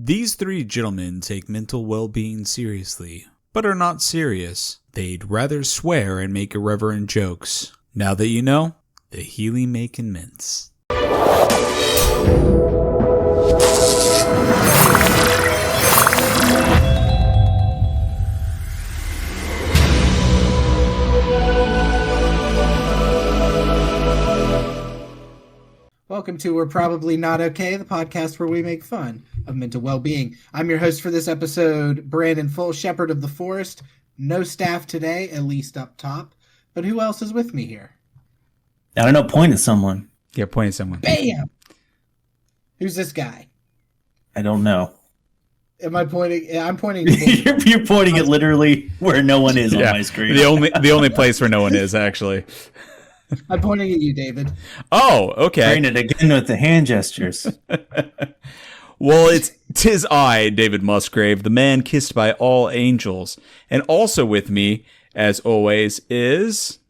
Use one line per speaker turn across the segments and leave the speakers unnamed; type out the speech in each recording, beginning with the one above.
These three gentlemen take mental well-being seriously, but are not serious. They'd rather swear and make irreverent jokes. Now that you know, the healing may commence.
Welcome to We're Probably Not Okay, the podcast where we make fun of mental well-being. I'm your host for this episode, Brandon Full, Shepherd of the Forest. No staff today, at least up top. But who else is with me here?
I don't know, point at someone.
Yeah, point at someone.
Bam! Who's this guy?
I don't know.
Am I pointing? I'm pointing.
You're pointing at literally where no one is on my screen.
The only place where no one is, actually.
I'm pointing at you, David.
Oh, okay.
Train it again with the hand gestures.
Well, tis I, David Musgrave, the man kissed by all angels. And also with me, as always, is...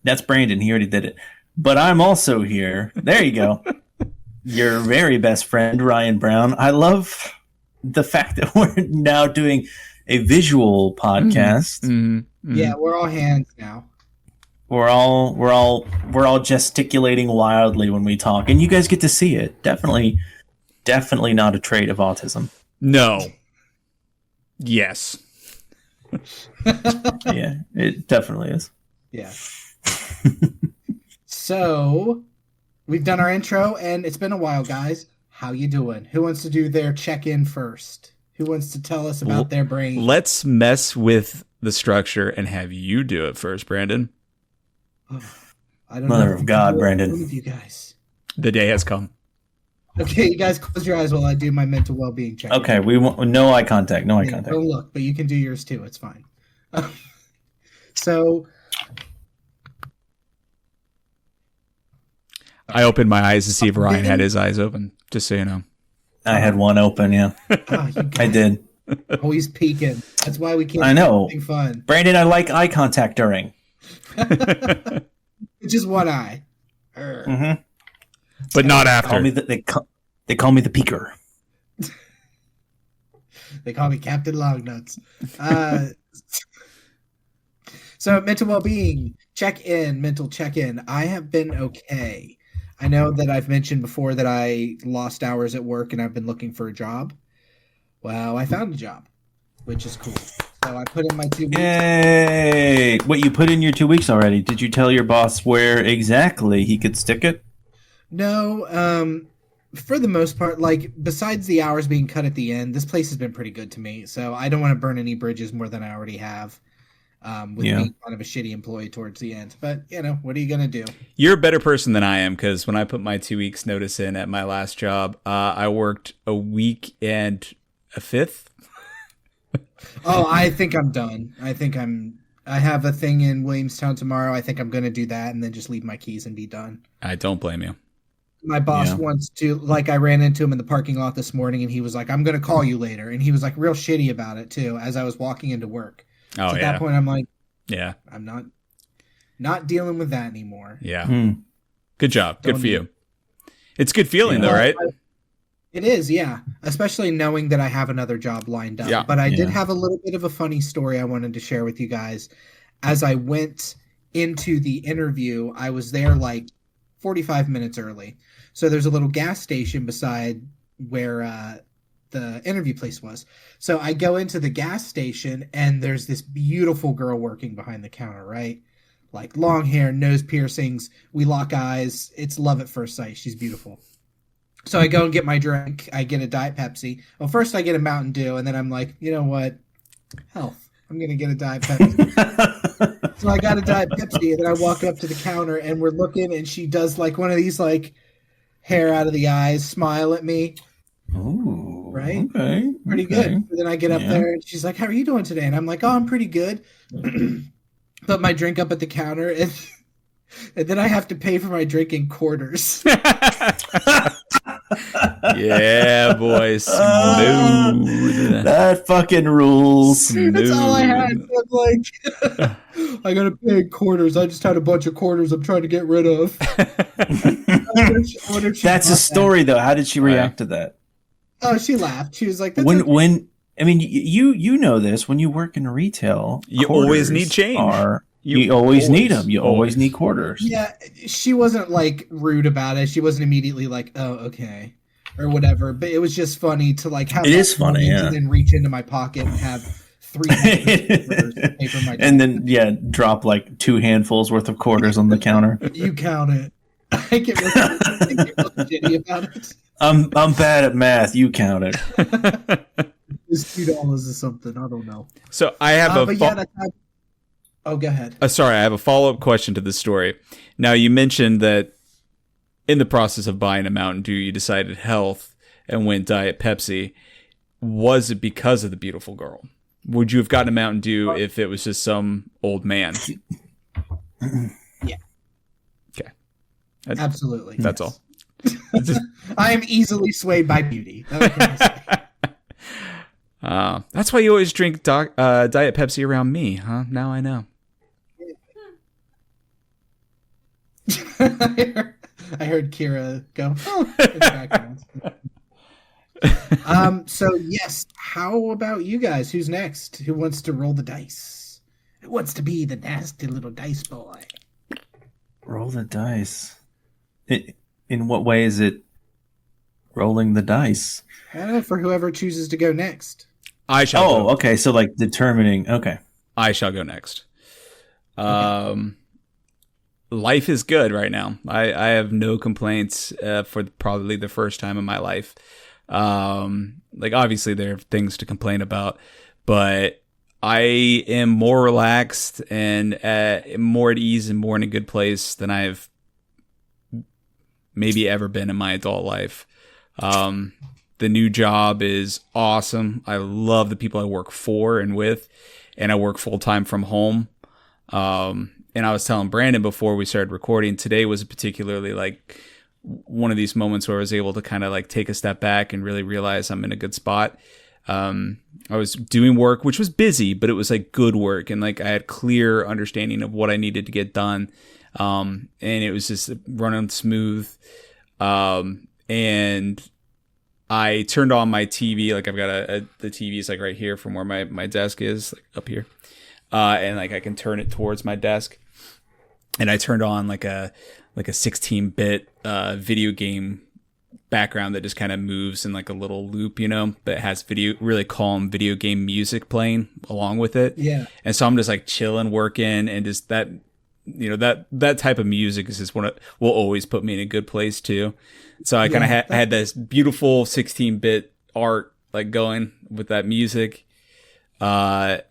That's Brandon. He already did it. But I'm also here. There you go. Your very best friend, Ryan Brown. I love the fact that we're now doing a visual podcast.
Mm-hmm. Mm-hmm. Yeah, we're all hands now.
We're all gesticulating wildly when we talk, and you guys get to see it. Definitely not a trait of autism.
No. Yes.
Yeah, it definitely is.
Yeah. So, we've done our intro, and it's been a while, guys. How you doing? Who wants to do their check-in first? Who wants to tell us about their brain?
Let's mess with the structure and have you do it first, Brandon.
Oh, I don't
Mother
know
of God, Brandon.
With you guys.
The day has come.
Okay, you guys close your eyes while I do my mental well-being check.
Okay, we want no eye contact. No eye contact.
Don't look, but you can do yours too. It's fine. So,
I opened my eyes to see if Ryan had his eyes open, just so you know.
I had one open, yeah. I did.
Always peeking. That's why we can't
I know.
do anything fun.
Brandon, I like eye contact during.
Just one eye.
Mm-hmm.
But not after.
They call me the peeker.
They call me Captain Longnuts. So, mental well-being, mental check-in. I have been okay. I know that I've mentioned before that I lost hours at work and I've been looking for a job. Well, I found a job, which is cool. So I put in my 2 weeks.
Yay! Wait, you put in your 2 weeks already. Did you tell your boss where exactly he could stick it?
No, for the most part, like, besides the hours being cut at the end, this place has been pretty good to me. So I don't want to burn any bridges more than I already have with being kind of a shitty employee towards the end. But, you know, what are you going to do?
You're a better person than I am, because when I put my 2 weeks notice in at my last job, I worked a week and a fifth.
Oh, I think I'm done. I have a thing in Williamstown tomorrow. I think I'm going to do that and then just leave my keys and be done.
I don't blame you.
My boss wants to, like, I ran into him in the parking lot this morning and he was like, I'm going to call you later. And he was like real shitty about it too, as I was walking into work.
Oh,
so at that point, I'm like,
yeah,
I'm not dealing with that anymore.
Yeah. Good job. Good for you. It's good feeling though, right?
It is, yeah. Especially knowing that I have another job lined up.
Yeah.
But I did have a little bit of a funny story I wanted to share with you guys. As I went into the interview, I was there like 45 minutes early. So there's a little gas station beside where the interview place was. So I go into the gas station and there's this beautiful girl working behind the counter, right? Like long hair, nose piercings. We lock eyes. It's love at first sight. She's beautiful. So I go and get my drink. I get a Diet Pepsi. Well, first I get a Mountain Dew, and then I'm like, you know what? Health. I'm going to get a Diet Pepsi. So I got a Diet Pepsi, and then I walk up to the counter, and we're looking, and she does like one of these like hair out of the eyes, smile at me.
Oh,
right?
Okay.
Pretty good. And then I get up there, and she's like, how are you doing today? And I'm like, oh, I'm pretty good. Put my drink up at the counter, and then I have to pay for my drink in quarters.
Yeah, boy. Smooth.
That fucking rules.
That's all I had. I'm like, I gotta pay in quarters. I just had a bunch of quarters I'm trying to get rid of.
That's a story, though. How did she react to that?
Oh, she laughed. She was like, "That's
when
okay."
when I mean, you know this, when you work in retail,
You always
quarters
need change.
You always need them. You always need quarters.
Yeah, she wasn't like rude about it. She wasn't immediately like, "Oh, okay," or whatever. But it was just funny to like have
It
that
is funny,
moment
yeah.
and then reach into my pocket and have 3 paper my
And then drop like 2 handfuls worth of quarters on the counter.
You count it. I get real shitty about it.
I'm bad at math. You count it.
It's $2 or something. I don't know.
So I have
oh, go ahead.
Sorry, I have a follow-up question to this story. Now, you mentioned that in the process of buying a Mountain Dew, you decided health and went Diet Pepsi. Was it because of the beautiful girl? Would you have gotten a Mountain Dew if it was just some old man?
Yeah.
Okay.
Absolutely.
That's all.
I am easily swayed by beauty.
That's why you always drink Diet Pepsi around me, huh? Now I know.
I heard Kira go, oh, in the background. So yes, how about you guys? Who's next? Who wants to roll the dice? Who wants to be the nasty little dice boy?
Roll the dice. In what way is it rolling the dice?
I don't know, for whoever chooses to go next.
I shall go.
Okay, so like determining, okay.
I shall go next. Life is good right now. I have no complaints for probably the first time in my life. Like obviously there are things to complain about, but I am more relaxed and more at ease and more in a good place than I've maybe ever been in my adult life. The new job is awesome. I love the people I work for and with, and I work full time from home. And I was telling Brandon before we started recording, today was particularly like one of these moments where I was able to kind of like take a step back and really realize I'm in a good spot. I was doing work, which was busy, but it was like good work. And like I had clear understanding of what I needed to get done. And it was just running smooth. And I turned on my TV. Like I've got the TV is like right here from where my desk is, like up here. And like I can turn it towards my desk. And I turned on like a 16-bit video game background that just kind of moves in like a little loop, but it has really calm video game music playing along with it.
Yeah.
And so I'm just like chilling, working, and just that, that type of music is just what will always put me in a good place too. So I kind of had this beautiful 16-bit art like going with that music. And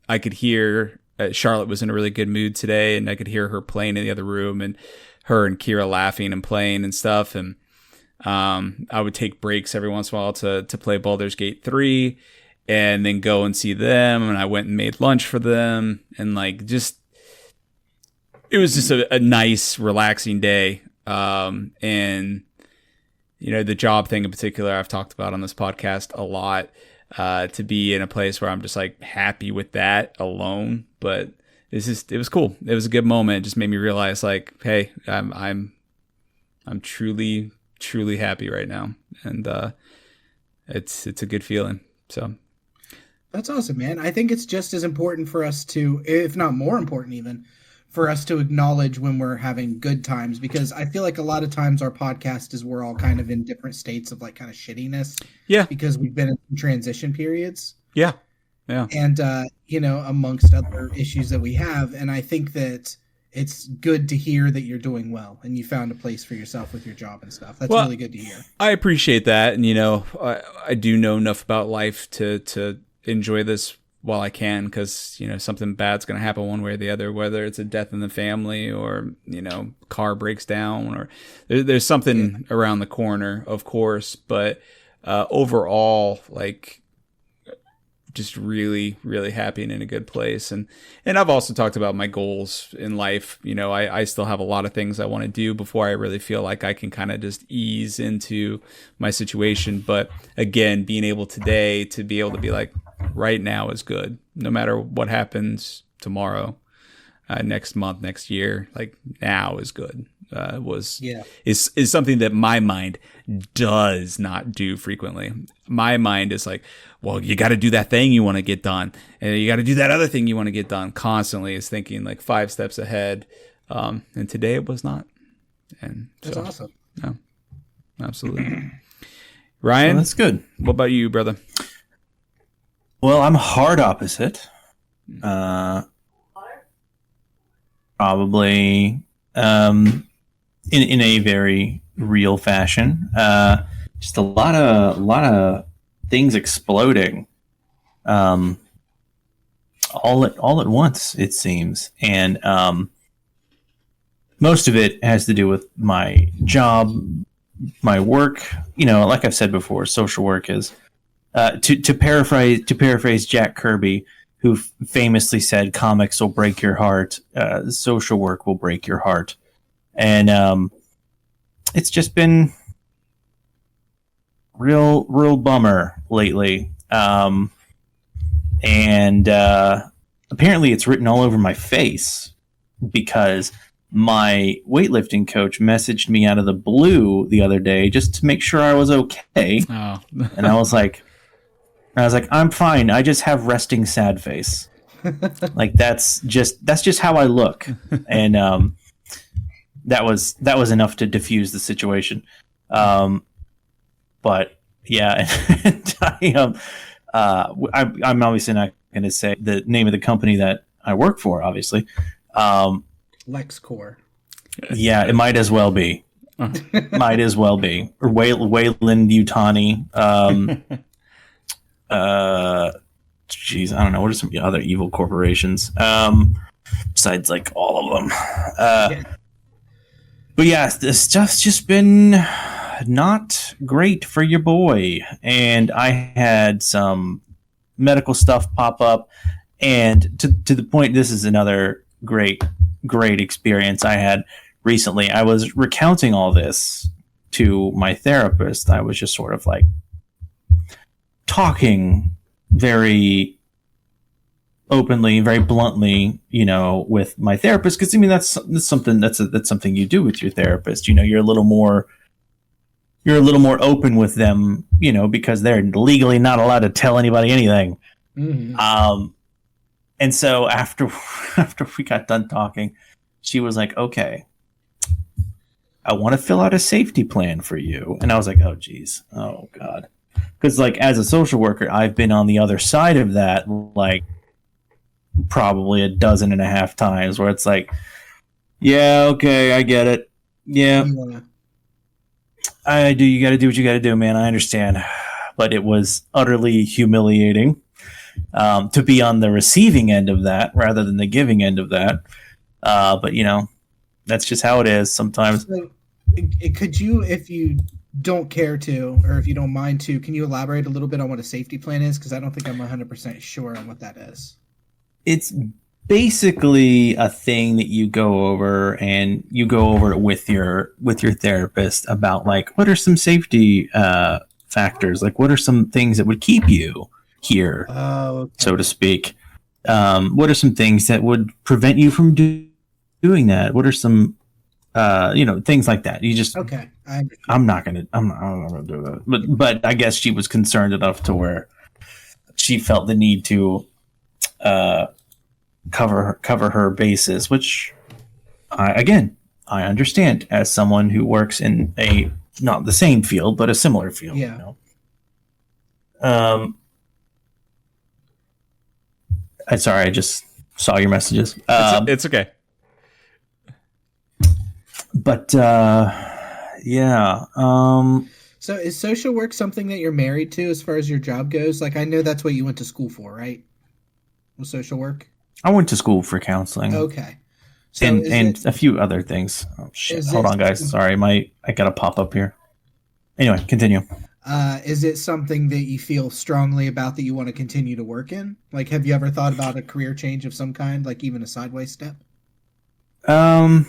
I could hear Charlotte was in a really good mood today, and I could hear her playing in the other room, and her and Kira laughing and playing and stuff. And I would take breaks every once in a while to play Baldur's Gate 3 and then go and see them. And I went and made lunch for them, and like it was just a nice, relaxing day. And the job thing in particular, I've talked about on this podcast a lot. To be in a place where I'm just like happy with that alone, but it was cool. It was a good moment. It just made me realize like, hey, I'm truly, truly happy right now. And, it's a good feeling. So
that's awesome, man. I think it's just as important for us to, if not more important even, for us to acknowledge when we're having good times, because I feel like a lot of times our podcast is we're all kind of in different states of like kind of shittiness.
Yeah.
Because we've been in transition periods.
Yeah. Yeah.
And, amongst other issues that we have. And I think that it's good to hear that you're doing well and you found a place for yourself with your job and stuff. That's really good to hear.
I appreciate that. And, I do know enough about life to enjoy this while I can, because something bad's going to happen one way or the other, whether it's a death in the family or car breaks down, or there's something around the corner, of course. But overall, like, just really, really happy and in a good place. And I've also talked about my goals in life. I still have a lot of things I want to do before I really feel like I can kind of just ease into my situation. But again, being able today to be able to be like, right now is good, no matter what happens tomorrow. next month, next year. Like now is good.
Yeah.
Is something that my mind does not do frequently. My mind is like, well, you got to do that thing you want to get done, and you got to do that other thing you want to get done. Constantly is thinking like 5 steps ahead. And today it was not. And
that's awesome.
No, absolutely. Ryan,
well, that's good.
What about you, brother?
Well, I'm hard opposite. Probably in a very real fashion. Just a lot of things exploding, all at once, it seems, and most of it has to do with my job, my work. Like I've said before, social work is to paraphrase Jack Kirby, who famously said, "Comics will break your heart, social work will break your heart," and it's just been real bummer lately. And apparently it's written all over my face because my weightlifting coach messaged me out of the blue the other day just to make sure I was okay.
Oh.
And I was like, I'm fine. I just have resting sad face. Like that's just how I look. And that was enough to diffuse the situation. But yeah, and I'm obviously not going to say the name of the company that I work for, obviously.
LexCorp.
Yeah, it might as well be. Might as well be. Or Wayland Yutani. Geez, I don't know. What are some other evil corporations? Besides, like, all of them.
Yeah.
But yeah, this stuff's just been not great for your boy. And I had some medical stuff pop up. And to the point, this is another great experience I had recently. I was recounting all this to my therapist. I was just sort of like talking very openly, very bluntly, with my therapist. Because I mean, that's something you do with your therapist. You're a little more open with them, because they're legally not allowed to tell anybody anything.
Mm-hmm.
And so after we got done talking, she was like, "Okay, I want to fill out a safety plan for you." And I was like, "Oh, geez. Oh, God." Because, like, as a social worker, I've been on the other side of that, like, probably 12.5 times, where it's like, "Yeah, okay, I get it. Yeah. I do. You got to do what you got to do, man. I understand." But it was utterly humiliating to be on the receiving end of that rather than the giving end of that. But that's just how it is sometimes.
So, could you, if you don't care to, or if you don't mind to, can you elaborate a little bit on what a safety plan is? Because I don't think I'm 100% sure on what that is. It's
basically a thing that you go over, and you go over it with your therapist about, like, what are some safety factors? Like, what are some things that would keep you here,
okay,
so to speak? What are some things that would prevent you from doing that? What are some things like that? You just
okay.
I'm not gonna do that. But I guess she was concerned enough to where she felt the need to cover her bases, which I understand as someone who works in a not the same field but a similar field.
Yeah.
I'm sorry, I just saw your messages.
It's okay.
But yeah.
So is social work something that you're married to as far as your job goes? Like, I know that's what you went to school for, right? Was social work?
I went to school for counseling.
Okay. So
and a few other things. Oh shit! Hold on, guys. Sorry, I got a pop up here. Anyway, continue.
Is it something that you feel strongly about that you want to continue to work in? Like, have you ever thought about a career change of some kind, like even a sideways step?
I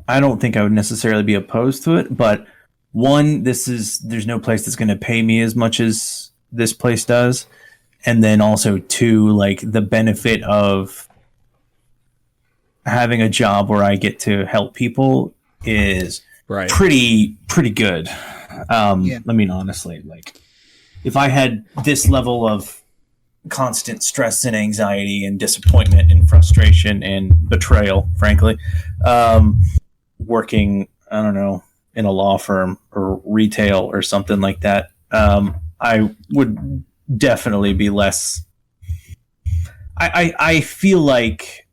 don't think I would necessarily be opposed to it, but one, there's no place that's going to pay me as much as this place does. And then also two, like the benefit of having a job where I get to help people is pretty good. I mean, honestly, like if I had this level of constant stress and anxiety and disappointment and frustration and betrayal, frankly, working, I don't know, in a law firm or retail or something like that, I would definitely be less. I feel like,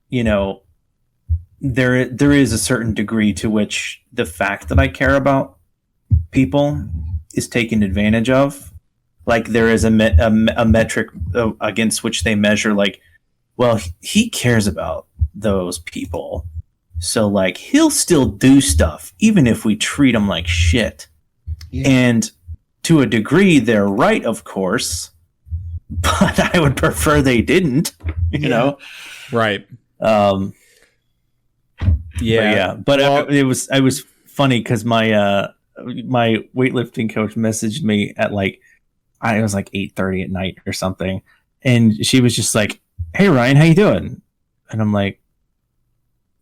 you know, there is a certain degree to which the fact that I care about people is taken advantage of. Like there is a metric against which they measure, like, well, he cares about those people, so like he'll still do stuff even if we treat him like shit. Yeah. And to a degree, they're right, of course, but I would prefer they didn't. You know,
right?
But it was funny because my weightlifting coach messaged me at like, it was like 8:30 at night or something, and she was just like, "Hey Ryan, how you doing?" And I'm like,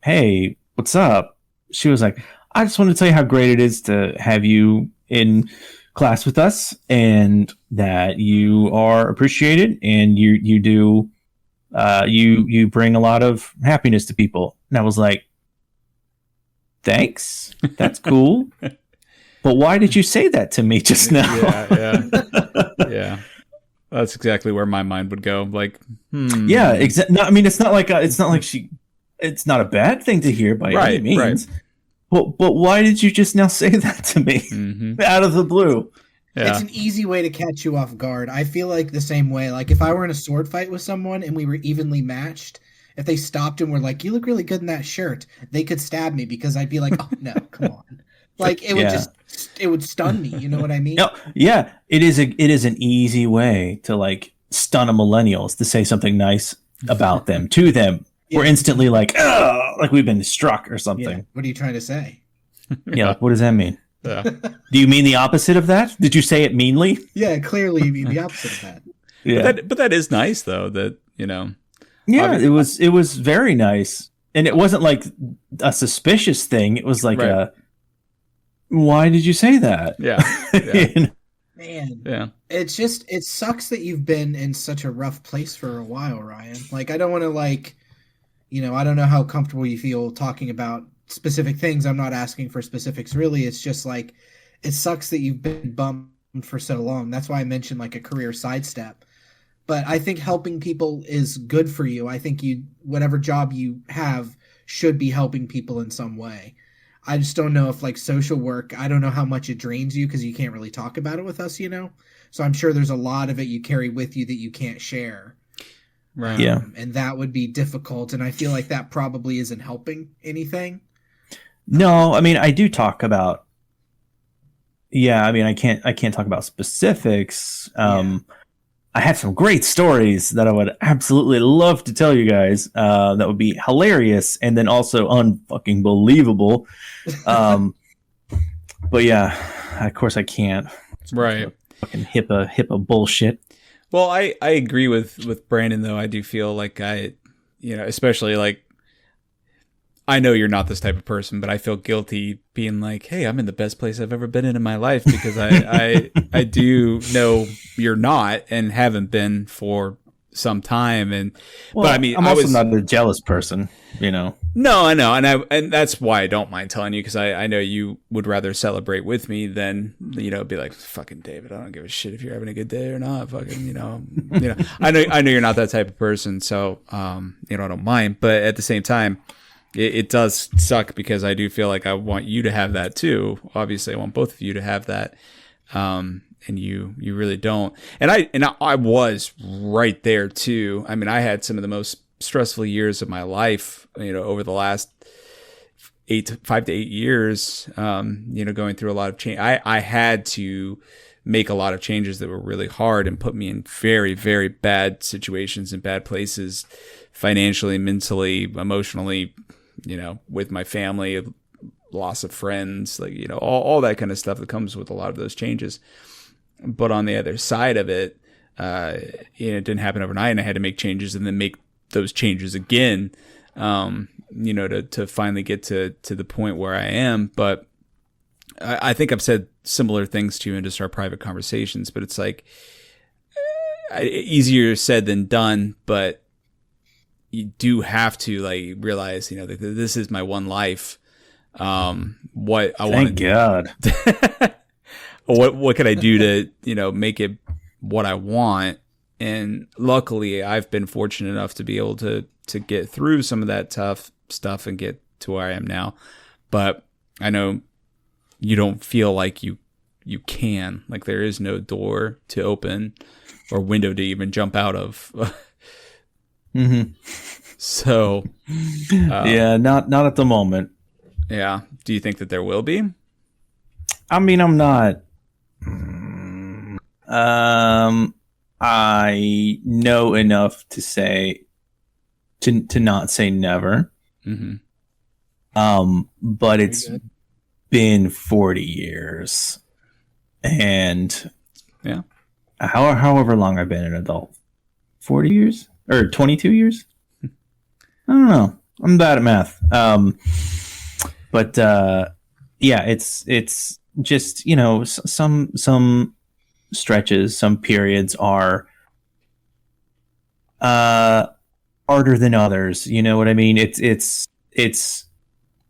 "Hey, what's up?" She was like, "I just want to tell you how great it is to have you in class with us, and that you are appreciated, and you do you bring a lot of happiness to people." And I was like, "Thanks, that's cool." But why did you say that to me just now?
Yeah. That's exactly where my mind would go. Like,
yeah, exactly. No, I mean, it's not like it's not a bad thing to hear by any means. Right. But why did you just now say that to me out of the blue?
Yeah. It's an easy way to catch you off guard. I feel like the same way. Like if I were in a sword fight with someone and we were evenly matched, if they stopped and were like, "You look really good in that shirt," they could stab me because I'd be like, "Oh no, come on." Like it would it would stun me. You know what I mean?
No, yeah, it is an easy way to like stun a millennials to say something nice about them to them. Yeah. We're instantly like, "Oh," like we've been struck or something.
Yeah. What are you trying to say?
Yeah, like, what does that mean?
Yeah.
Do you mean the opposite of that? Did you say it meanly?
Yeah, clearly you mean the opposite of that.
Yeah,
but that is nice though. That you know.
Yeah, it was very nice, and it wasn't like a suspicious thing. It was like why did you say that?
Yeah. You know?
Man.
Yeah.
It sucks that you've been in such a rough place for a while, Ryan. Like, I don't want to I don't know how comfortable you feel talking about specific things. I'm not asking for specifics really. It's just like, it sucks that you've been bummed for so long. That's why I mentioned like a career sidestep. But I think helping people is good for you. I think whatever job you have should be helping people in some way. I just don't know if like social work, I don't know how much it drains you because you can't really talk about it with us, you know? So I'm sure there's a lot of it you carry with you that you can't share.
Right.
Yeah.
And that would be difficult. And I feel like that probably isn't helping anything.
No, I mean, I do talk about, I can't talk about specifics. I have some great stories that I would absolutely love to tell you guys. That would be hilarious and then also unfucking believable. But yeah, of course I can't.
Right.
Fucking HIPAA bullshit.
Well, I agree with Brandon though. I do feel like especially like, I know you're not this type of person, but I feel guilty being like, "Hey, I'm in the best place I've ever been in my life," because I do know you're not and haven't been for some time. But I mean,
I'm also not a jealous person, you know.
No, I know, and that's why I don't mind telling you, because I know you would rather celebrate with me than be like, "Fucking David, I don't give a shit if you're having a good day or not." Fucking, I know you're not that type of person, so I don't mind. But at the same time, it does suck because I do feel like I want you to have that too. Obviously, I want both of you to have that, and you really don't. And I was right there too. I mean, I had some of the most stressful years of my life, over the last 5 to 8 years. Going through a lot of change. I had to make a lot of changes that were really hard and put me in very, very bad situations and bad places, financially, mentally, emotionally. With my family, loss of friends, like, all that kind of stuff that comes with a lot of those changes. But on the other side of it, it didn't happen overnight, and I had to make changes and then make those changes again. to finally get to the point where I am. But I think I've said similar things to you in just our private conversations, but it's like easier said than done, but you do have to like realize, that this is my one life. What I want.
Thank God.
What can I do to, make it what I want? And luckily I've been fortunate enough to be able to get through some of that tough stuff and get to where I am now. But I know you don't feel like you can, like there is no door to open or window to even jump out of.
Mm-hmm.
So,
yeah, not at the moment.
Yeah. Do you think that there will be?
I mean, I'm not. I know enough to say to not say never.
Mm-hmm.
But it's been 40 years, and
yeah,
however long I've been an adult, 40 years or 22 years. I don't know. I'm bad at math. But yeah, it's just, some stretches, some periods are harder than others. You know what I mean? It's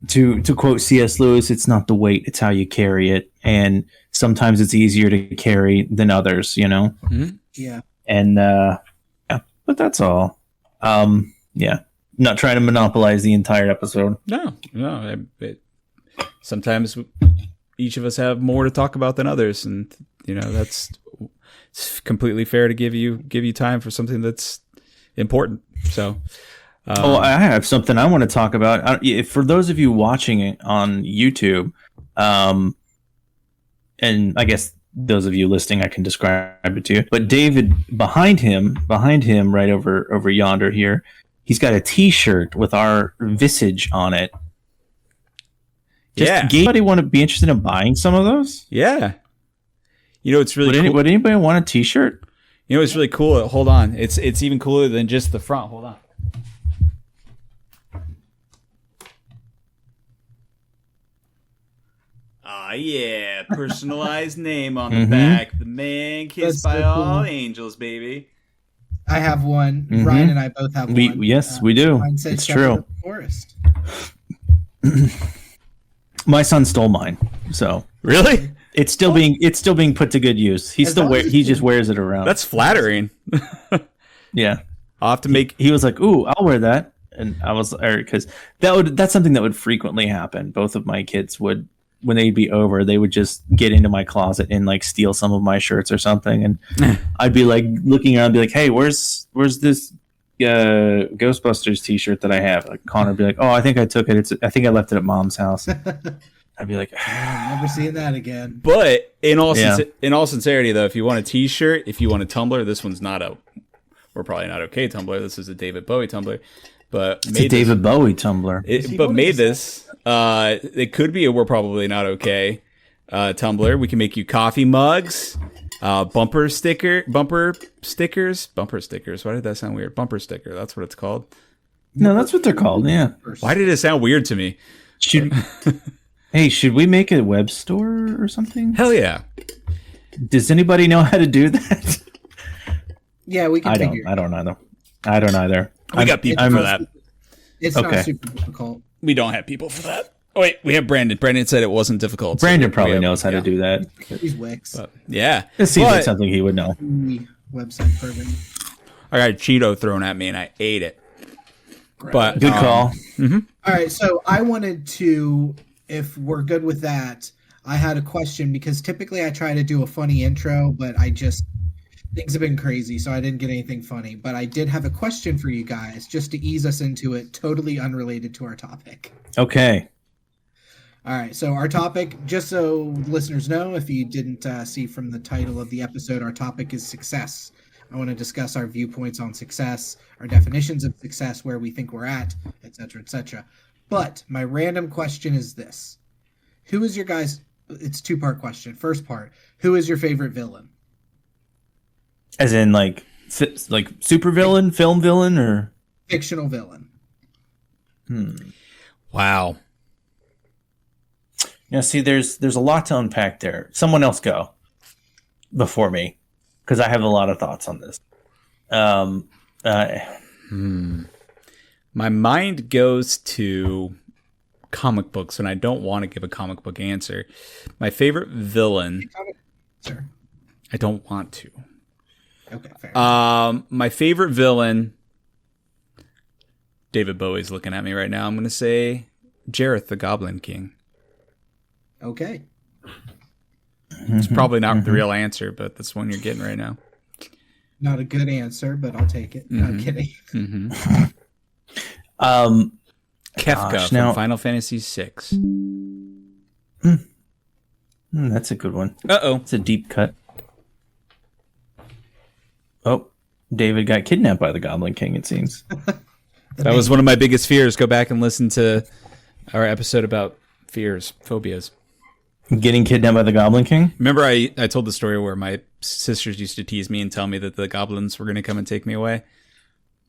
to quote C.S. Lewis, it's not the weight, it's how you carry it. And sometimes it's easier to carry than others,
Mm-hmm.
Yeah.
And yeah, but that's all. Yeah. Not trying to monopolize the entire episode.
No. Sometimes each of us have more to talk about than others, and that's it's completely fair to give you time for something that's important. So,
I have something I want to talk about. For those of you watching it on YouTube, and I guess those of you listening, I can describe it to you. But David, behind him, right over yonder here, he's got a T-shirt with our visage on it. Anybody want to be interested in buying some of those?
Yeah. It's really cool.
Would anybody want a T-shirt?
It's really cool. Hold on. It's even cooler than just the front. Hold on. Yeah. Personalized name on the back. The man kissed by all angels, baby.
I have one. Mm-hmm. Ryan and I both have one.
Yes, we do. It's true.
Forest.
My son stole mine. So
really,
it's still being put to good use. He just wears it around.
That's flattering.
Yeah,
I'll have to make.
He was like, "Ooh, I'll wear that," and I was because that's something that would frequently happen. Both of my kids would, when they'd be over, they would just get into my closet and like steal some of my shirts or something, and I'd be like looking around, and be like, "Hey, where's this Ghostbusters T-shirt that I have?" Like Connor would be like, "Oh, I think I took it. I think I left it at Mom's house." I'd be like,
I'm never seeing that again.
But in all sincerity, though, if you want a T-shirt, if you want a tumbler, this one's we're probably not okay tumbler. This is a David Bowie tumbler, but
it's a David Bowie tumbler.
It could be a we're probably not okay tumbler. We can make you coffee mugs, bumper stickers. Why did that sound weird? Bumper sticker. That's what it's called.
No, that's what they're called. Yeah.
Why did it sound weird to me?
Should we make a web store or something?
Hell yeah.
Does anybody know how to do that?
Yeah, we can
I don't either.
We got people for that.
It's not super difficult.
We don't have people for that. Oh, wait, we have Brandon. Brandon said it wasn't difficult.
Brandon probably knows how to do that.
He's Wix.
Yeah.
It seems like something he would know.
Website program.
I got a Cheeto thrown at me and I ate it. But
good call.
Mm-hmm. All right, so I wanted to, if we're good with that, I had a question because typically I try to do a funny intro, but things have been crazy, so I didn't get anything funny. But I did have a question for you guys, just to ease us into it, totally unrelated to our topic.
Okay.
All right, so our topic, just so listeners know, if you didn't see from the title of the episode, our topic is success. I want to discuss our viewpoints on success, our definitions of success, where we think we're at, etc., etc. But my random question is this. Who is your guys' it's a two-part question. First part, who is your favorite villain?
As in super villain, film villain, or
fictional villain?
Wow.
Yeah, see, there's a lot to unpack there. Someone else go before me, because I have a lot of thoughts on this.
My mind goes to comic books, and I don't want to give a comic book answer. My favorite villain.
Sure.
I don't want to.
Okay, fair.
My favorite villain. David Bowie's looking at me right now. I'm going to say Jareth the Goblin King.
Okay.
It's probably not the real answer, but that's one you're getting right now.
Not a good answer, but I'll take it. I'm kidding.
Kefka from Final Fantasy VI.
That's a good one.
Uh-oh.
It's a deep cut. Oh, David got kidnapped by the Goblin King, it seems.
That was one of my biggest fears. Go back and listen to our episode about phobias.
Getting kidnapped by the Goblin King?
Remember I told the story where my sisters used to tease me and tell me that the goblins were going to come and take me away?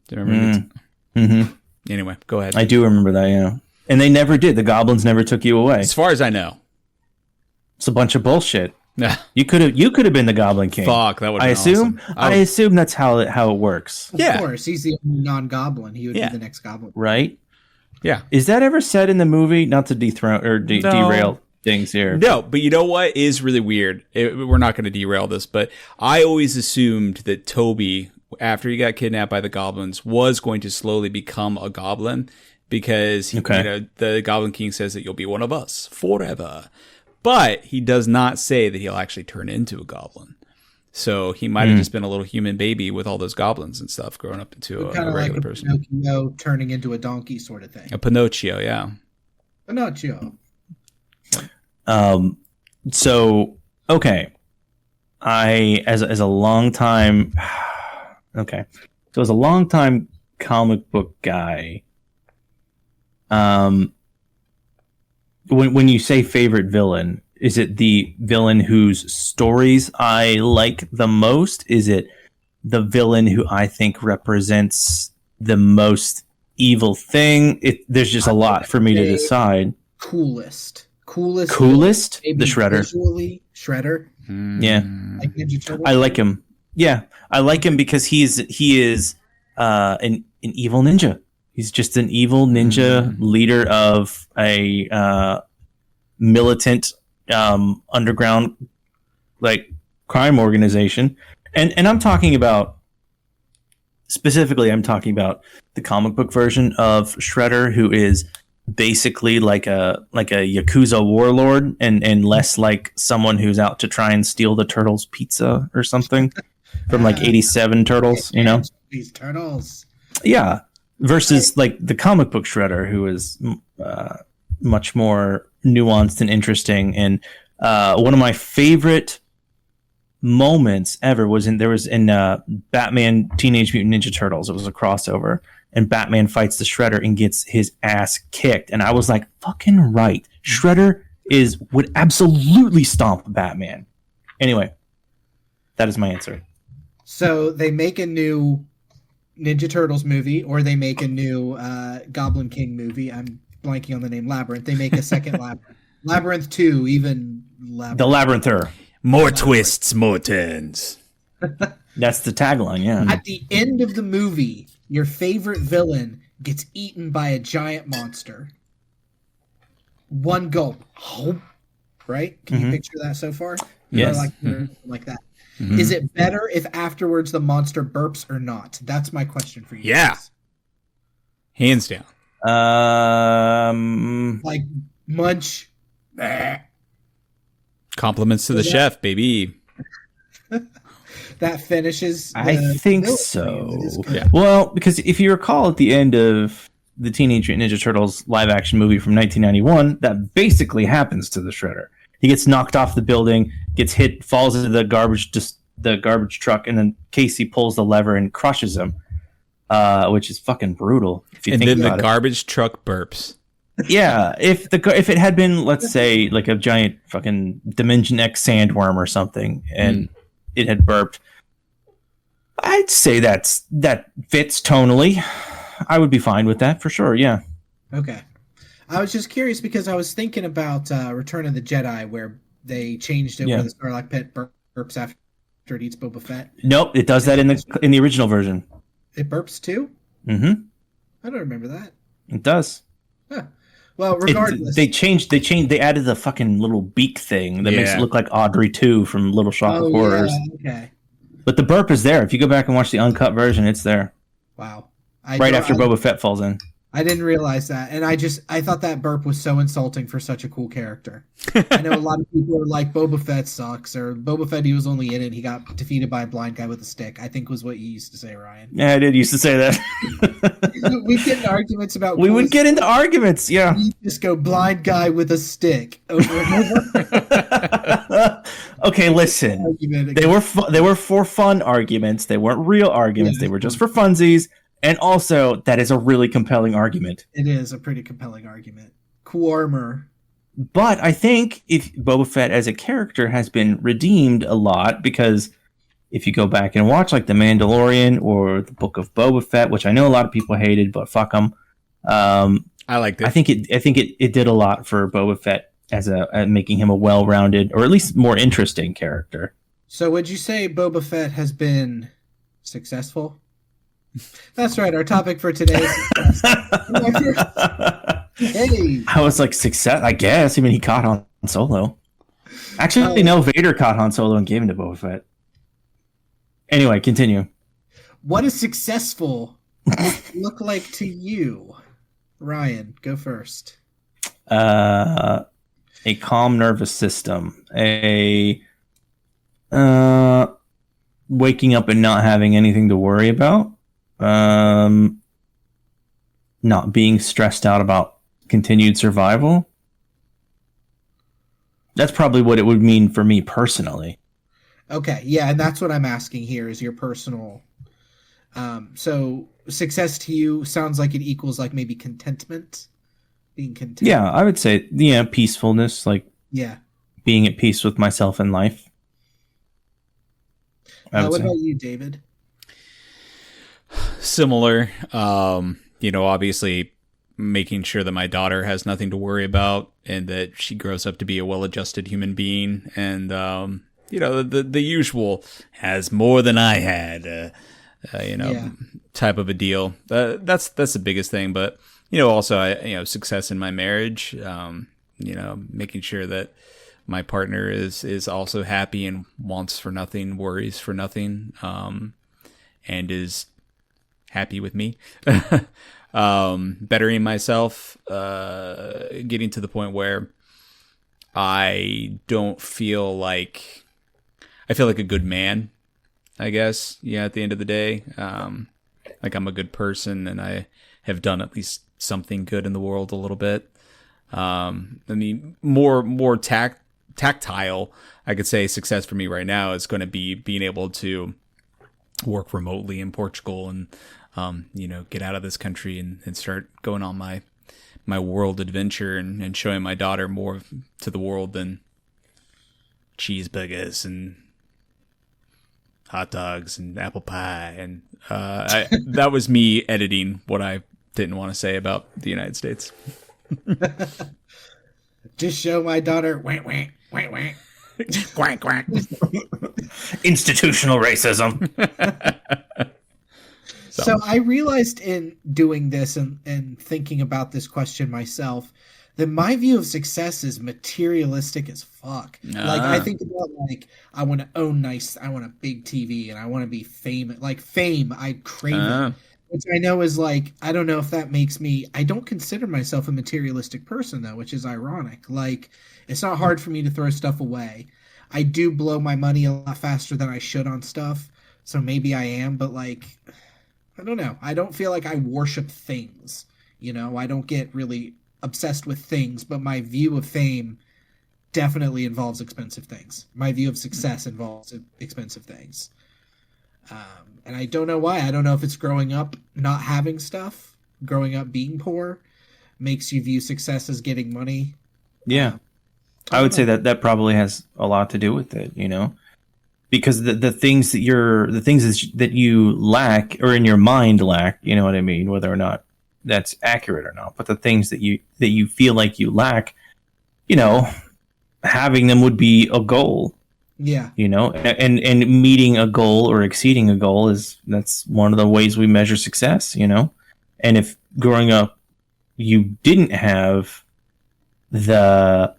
Do you remember that? Anyway, go ahead.
I do remember that, yeah. And they never did. The goblins never took you away.
As far as I know.
It's a bunch of bullshit. You could have been the Goblin King.
Fuck, that would have
been
awesome.
I assume that's how it works.
Of course, he's the non-goblin. He would be the next goblin.
Right?
Yeah.
Is that ever said in the movie? Not to dethrone or derail things here.
No, but you know what is really weird? We're not going to derail this, but I always assumed that Toby, after he got kidnapped by the goblins, was going to slowly become a goblin because the Goblin King says that you'll be one of us forever. But he does not say that he'll actually turn into a goblin. So he might have just been a little human baby with all those goblins and stuff growing up into a regular
like
person.
Pinocchio turning into a donkey sort of thing.
A Pinocchio, yeah.
Pinocchio.
So, okay. As a long time... Okay. So as a long time comic book guy, when you say favorite villain, is it the villain whose stories I like the most? Is it the villain who I think represents the most evil thing? There's just a lot for me to decide.
Coolest.
The Shredder.
Visually, Shredder.
Yeah.
Like Ninja Turtles.
I like him. Yeah, I like him because he is an evil ninja. He's just an evil ninja leader of a militant underground crime organization, and I'm talking about the comic book version of Shredder, who is basically like a Yakuza warlord and less like someone who's out to try and steal the Turtles pizza or something. From 87 Turtles,
These Turtles.
Yeah. Versus the comic book Shredder, who is much more nuanced and interesting. And one of my favorite moments ever was in Batman Teenage Mutant Ninja Turtles. It was a crossover. And Batman fights the Shredder and gets his ass kicked. And I was like, fucking right. Shredder would absolutely stomp Batman. Anyway, that is my answer.
So they make a new Ninja Turtles movie, or they make a new Goblin King movie. I'm blanking on the name. Labyrinth. They make a second Labyrinth. Labyrinth 2, even Labyrinth.
The Labyrinther.
More twists, more turns.
That's the tagline, yeah.
At the end of the movie, your favorite villain gets eaten by a giant monster. One gulp. Right? Can you picture that so far?
Yes.
Like that. Mm-hmm. Is it better if afterwards the monster burps or not? That's my question for you.
Yeah.
Guys.
Hands down.
Like munch.
Compliments to the chef, baby.
That finishes.
I think so. Yeah. Well, because if you recall at the end of the Teenage Mutant Ninja Turtles live action movie from 1991, that basically happens to the Shredder. He gets knocked off the building, gets hit, falls into the garbage truck, and then Casey pulls the lever and crushes him, which is fucking brutal.
And then the garbage truck burps.
Yeah, if it had been, let's say, like a giant fucking Dimension X sandworm or something, and it had burped, I'd say that fits tonally. I would be fine with that for sure. Yeah.
Okay. I was just curious because I was thinking about Return of the Jedi, where they changed it
Yeah.
where the Sarlacc pit burps after it eats Boba Fett.
Nope, it does that in the original version.
It burps too?
Mm-hmm.
I don't remember that.
It does.
Huh. Well, regardless.
They added the fucking little beak thing that makes it look like Audrey 2 from Little Shop of Horrors.
Yeah, okay.
But the burp is there. If you go back and watch the uncut version, it's there.
Wow.
After Boba Fett falls in.
I didn't realize that. And I thought that burp was so insulting for such a cool character. I know a lot of people are like, Boba Fett sucks, or Boba Fett, he was only in it, he got defeated by a blind guy with a stick, I think was what you used to say, Ryan.
Yeah, I did used to say that.
We'd get into arguments about...
We would get into arguments, yeah.
You just go, blind guy with a stick, over and over.
Okay, listen. They were for fun arguments. They weren't real arguments. They were just for funsies. And also, that is a really compelling argument.
It is a pretty compelling argument. Cool armor.
But I think if Boba Fett as a character has been redeemed a lot, because if you go back and watch like The Mandalorian or the Book of Boba Fett, which I know a lot of people hated, but fuck them.
I liked it.
I think it did a lot for Boba Fett as making him a well-rounded or at least more interesting character.
So would you say Boba Fett has been successful? That's right. Our topic for today is Hey.
I was like, success, I guess. I mean, he caught Han Solo. Actually, no, Vader caught Han Solo and gave him to Boba Fett. Anyway, continue.
What does successful look like to you? Ryan, go first.
A calm nervous system. Waking up and not having anything to worry about. Not being stressed out about continued survival. That's probably what it would mean for me personally.
Okay, yeah, and that's what I'm asking here is your personal. So success to you sounds like it equals like maybe contentment, being content.
Yeah, I would say peacefulness, like being at peace with myself and life.
What about you, David?
Similar. Obviously making sure that my daughter has nothing to worry about and that she grows up to be a well-adjusted human being. And, the usual has more than I had, type of a deal. That's the biggest thing. But, also, success in my marriage, making sure that my partner is also happy and wants for nothing, worries for nothing, and is happy with me. Bettering myself, getting to the point where I feel like a good man, I guess. Yeah, at the end of the day, like I'm a good person and I have done at least something good in the world a little bit. More tactile, I could say success for me right now is going to be being able to work remotely in Portugal and, get out of this country and start going on my world adventure and showing my daughter more to the world than cheeseburgers and hot dogs and apple pie. And that was me editing what I didn't want to say about the United States.
Just show my daughter wank wank wank wank
quack quack.
Institutional racism.
So I realized in doing this and thinking about this question myself that my view of success is materialistic as fuck. Like I think about I want to own I want a big TV and I want to be famous. Like fame, I crave it. Which I know is I don't know if that makes me, I don't consider myself a materialistic person though, which is ironic. It's not hard for me to throw stuff away. I do blow my money a lot faster than I should on stuff. So maybe I am, but I don't know. I don't feel like I worship things. I don't get really obsessed with things, but my view of fame definitely involves expensive things. My view of success involves expensive things. And I don't know why. I don't know if it's growing up not having stuff, growing up being poor, makes you view success as getting money.
Yeah. I would say that probably has a lot to do with it, because the things that you lack or in your mind lack, you know what I mean? Whether or not that's accurate or not, but the things that you feel like you lack, you know, having them would be a goal.
Yeah.
You know, and meeting a goal or exceeding a goal that's one of the ways we measure success, you know. And if growing up you didn't have the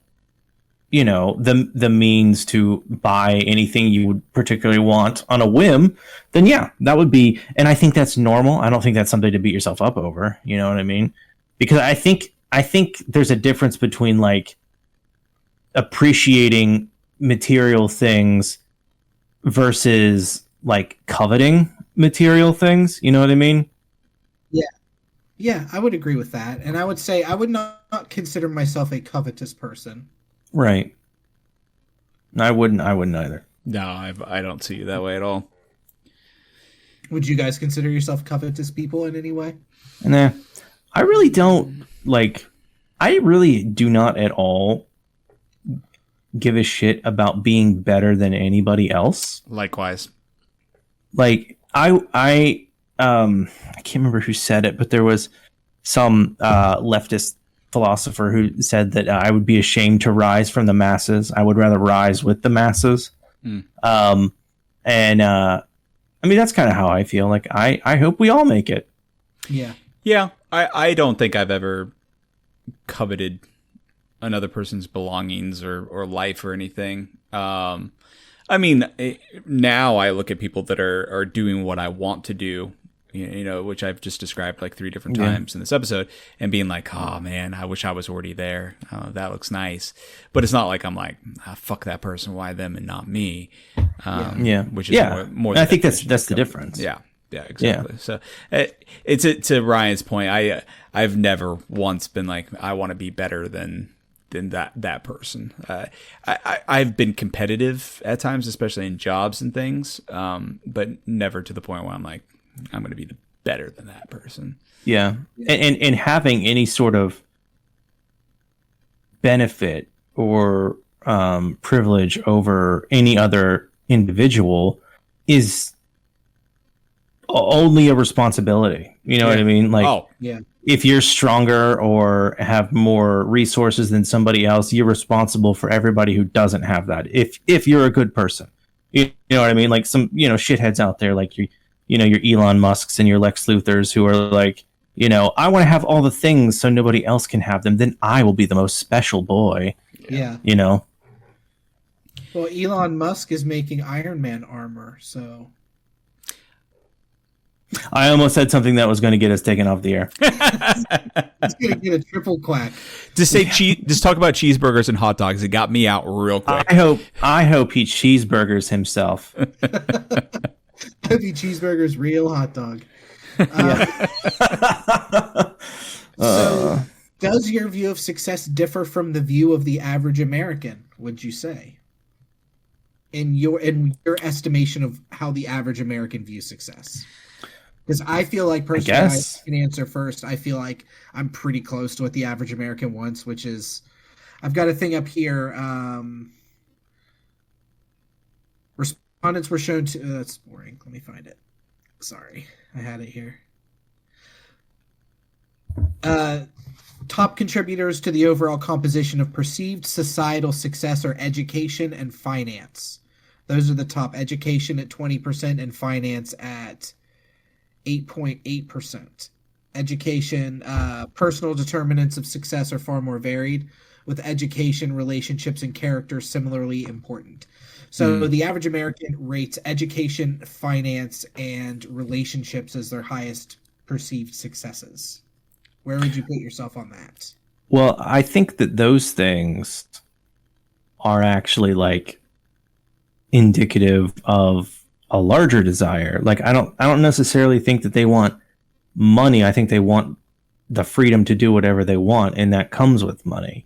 means to buy anything you would particularly want on a whim, then yeah, that would be, and I think that's normal. I don't think that's something to beat yourself up over, you know what I mean? Because I think there's a difference between like appreciating material things versus like coveting material things, you know what I mean?
Yeah, I would agree with that. And I would say I would not consider myself a covetous person.
Right. I wouldn't either.
No, I don't see you that way at all.
Would you guys consider yourself covetous people in any way?
Nah. I really don't. Like, I really do not at all give a shit about being better than anybody else.
Likewise.
Like, I can't remember who said it, but there was some leftist philosopher who said that I would be ashamed to rise from the masses. I would rather rise with the masses. I mean, that's kind of how I feel. Like, I hope we all make it.
Yeah.
Yeah. I don't think I've ever coveted another person's belongings or life or anything. I mean, now I look at people that are doing what I want to do, you know, which I've just described like 3 different times in this episode, and being like, oh man, I wish I was already there. That looks nice. But it's not like I'm like, fuck that person, why them and not me? Which is more
I think that's the difference.
Yeah, exactly. Yeah. So it's to Ryan's point. I've never once been like, I want to be better than that person. I've been competitive at times, especially in jobs and things, but never to the point where I'm like, I'm going to be better than that person.
Yeah. And having any sort of benefit or privilege over any other individual is only a responsibility. You know what I mean? Like, if you're stronger or have more resources than somebody else, you're responsible for everybody who doesn't have that. If you're a good person, you know what I mean? Like some, shitheads out there, like your Elon Musks and your Lex Luthors who are like, I want to have all the things so nobody else can have them. Then I will be the most special boy.
Yeah. Well, Elon Musk is making Iron Man armor, so.
I almost said something that was going to get us taken off the air.
It's going to get a triple quack.
Just talk about cheeseburgers and hot dogs. It got me out real quick.
I hope he cheeseburgers himself.
I hope he cheeseburgers real hot dog. So, does your view of success differ from the view of the average American, would you say? In your estimation of how the average American views success? Because I feel like personally, I can answer first. I feel like I'm pretty close to what the average American wants, which is, I've got a thing up here. Respondents were shown to. That's boring. Let me find it. Sorry, I had it here. Top contributors to the overall composition of perceived societal success are education and finance. Those are the top. Education at 20% and finance at 8.8%. Education, personal determinants of success are far more varied, with education, relationships, and character similarly important. So the average American rates education, finance, and relationships as their highest perceived successes. Where would you put yourself on that?
Well, I think that those things are actually like indicative of a larger desire. Like I don't necessarily think that they want money. I think they want the freedom to do whatever they want, and that comes with money.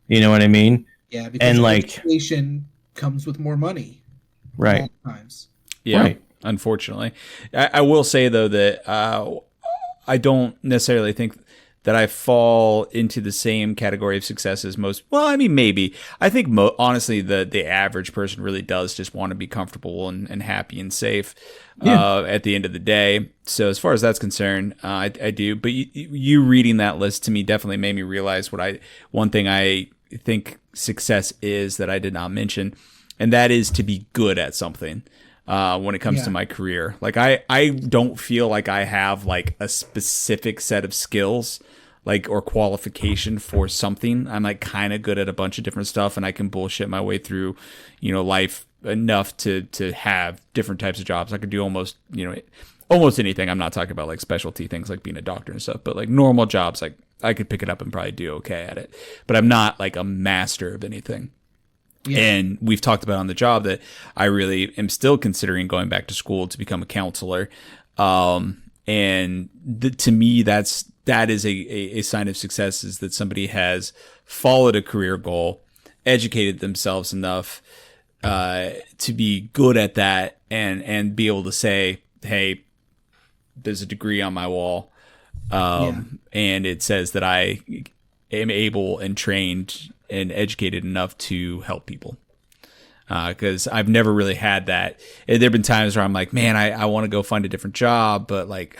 You know what I mean?
Yeah, because education comes with more money.
Right.
Times.
Yeah.
Right.
Unfortunately, I will say though that I don't necessarily think that I fall into the same category of success as most. Well, I mean, maybe. I think honestly, the average person really does just want to be comfortable and happy and safe at the end of the day. So as far as that's concerned, I do. But you reading that list to me definitely made me realize one thing I think success is that I did not mention, and that is to be good at something. When it comes to my career, like I don't feel like I have like a specific set of skills, like, or qualification for something. I'm like kind of good at a bunch of different stuff, and I can bullshit my way through, life enough to have different types of jobs. I could do almost anything. I'm not talking about like specialty things like being a doctor and stuff, but like normal jobs, like I could pick it up and probably do okay at it. But I'm not like a master of anything. Yeah. And we've talked about on the job that I really am still considering going back to school to become a counselor. And to me, that is a sign of success, is that somebody has followed a career goal, educated themselves enough to be good at that, and be able to say, hey, there's a degree on my wall. And it says that I am able and trained and educated enough to help people. Because I've never really had that. There have been times where I'm like, man, I want to go find a different job, but like,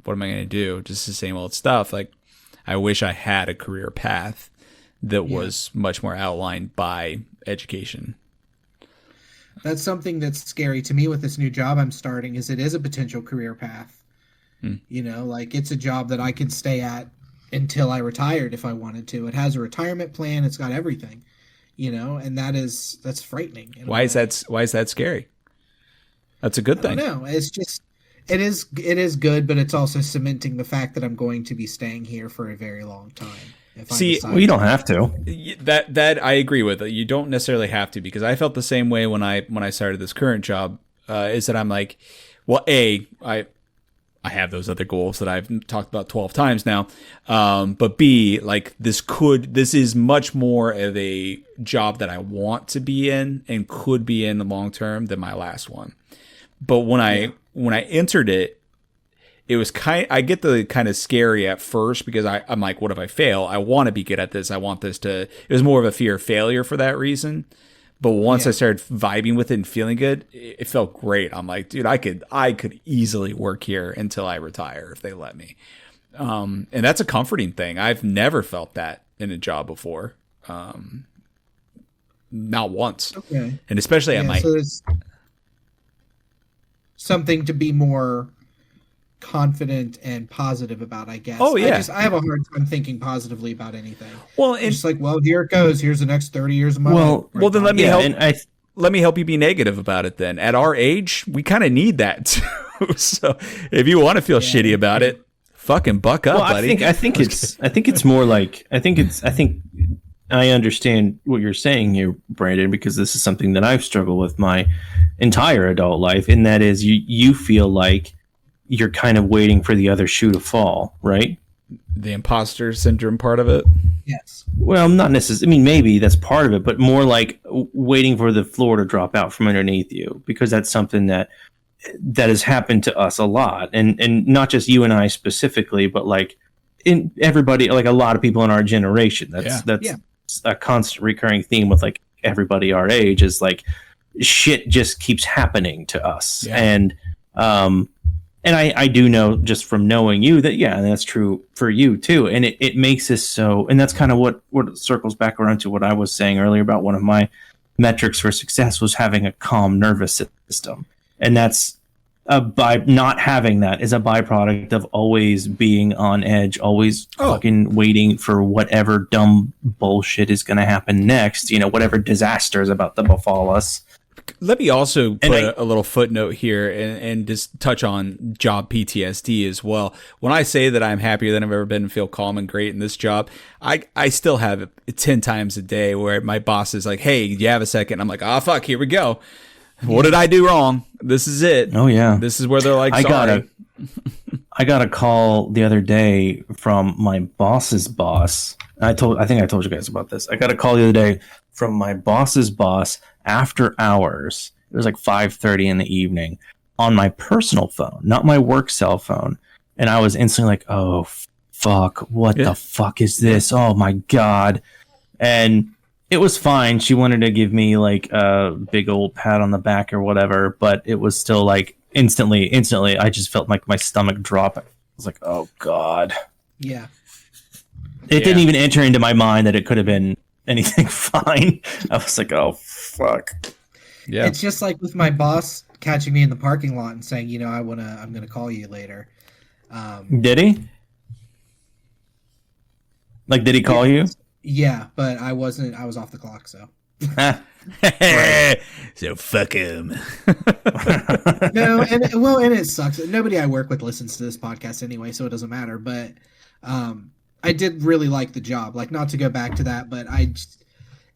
what am I going to do? Just the same old stuff. Like, I wish I had a career path that was much more outlined by education.
That's something that's scary to me with this new job I'm starting, is it is a potential career path. Like, it's a job that I can stay at until I retired if I wanted to. It has a retirement plan. It's got everything, and that's frightening.
Why is that scary? That's a good thing.
No, it's just, it is good, but it's also cementing the fact that I'm going to be staying here for a very long time.
See, you don't have to.
That I agree with. You don't necessarily have to, because I felt the same way when I started this current job, is that I'm like, well, I have those other goals that I've talked about 12 times now. But B, like, this is much more of a job that I want to be in and could be in the long term than my last one. But when I entered it, it was I get the kind of scary at first, because I'm like, what if I fail? I want to be good at this. I want this to, it was more of a fear of failure for that reason. But once I started vibing with it and feeling good, it felt great. I'm like, dude, I could easily work here until I retire if they let me. And that's a comforting thing. I've never felt that in a job before. Not once. Okay. And especially at my... So there's
something to be more confident and positive about, I guess.
Oh yeah,
I have a hard time thinking positively about anything.
Well, and
it's like, well, here it goes. Here's the next 30 years of my life.
Well, then let me help you be negative about it. Then at our age, we kind of need that too. So if you want to feel shitty about it, fucking buck up, buddy.
I think it's more like I think I understand what you're saying here, Brandon, because this is something that I've struggled with my entire adult life, and that is you feel like you're kind of waiting for the other shoe to fall, right?
The imposter syndrome part of it?
Yes.
Well, not necessarily. I mean, maybe that's part of it, but more like waiting for the floor to drop out from underneath you, because that's something that has happened to us a lot. And not just you and I specifically, but like in everybody, like a lot of people in our generation. That's a constant recurring theme with like everybody our age, is like shit just keeps happening to us. Yeah. And I do know just from knowing you that, and that's true for you too. And it makes us so, and that's kind of what circles back around to what I was saying earlier about one of my metrics for success was having a calm nervous system. And that's by not having that is a byproduct of always being on edge, always fucking waiting for whatever dumb bullshit is going to happen next, whatever disaster is about to befall us.
Let me also put a little footnote here and just touch on job PTSD as well. When I say that I'm happier than I've ever been and feel calm and great in this job, I still have it 10 times a day where my boss is like, hey, you have a second? I'm like, fuck, here we go. What did I do wrong? This is it.
Oh, yeah.
This is where they're like, sorry.
I got a call the other day from my boss's boss. I think I told you guys about this. I got a call the other day from my boss's boss after hours. It was like 5:30 in the evening on my personal phone, not my work cell phone. And I was instantly like, oh, fuck? What the fuck is this? Oh my God. And it was fine. She wanted to give me like a big old pat on the back or whatever, but it was still like instantly, I just felt like my stomach drop. I was like, oh God.
Yeah.
It didn't even enter into my mind that it could have been anything fine. I was like, oh fuck.
Yeah.
It's just like with my boss catching me in the parking lot and saying, I'm gonna call you later.
Did he? Like, did he call you?
Yeah, but I wasn't. I was off the clock, so.
So fuck him.
No, and it sucks. Nobody I work with listens to this podcast anyway, so it doesn't matter. But I did really like the job. Like, not to go back to that, but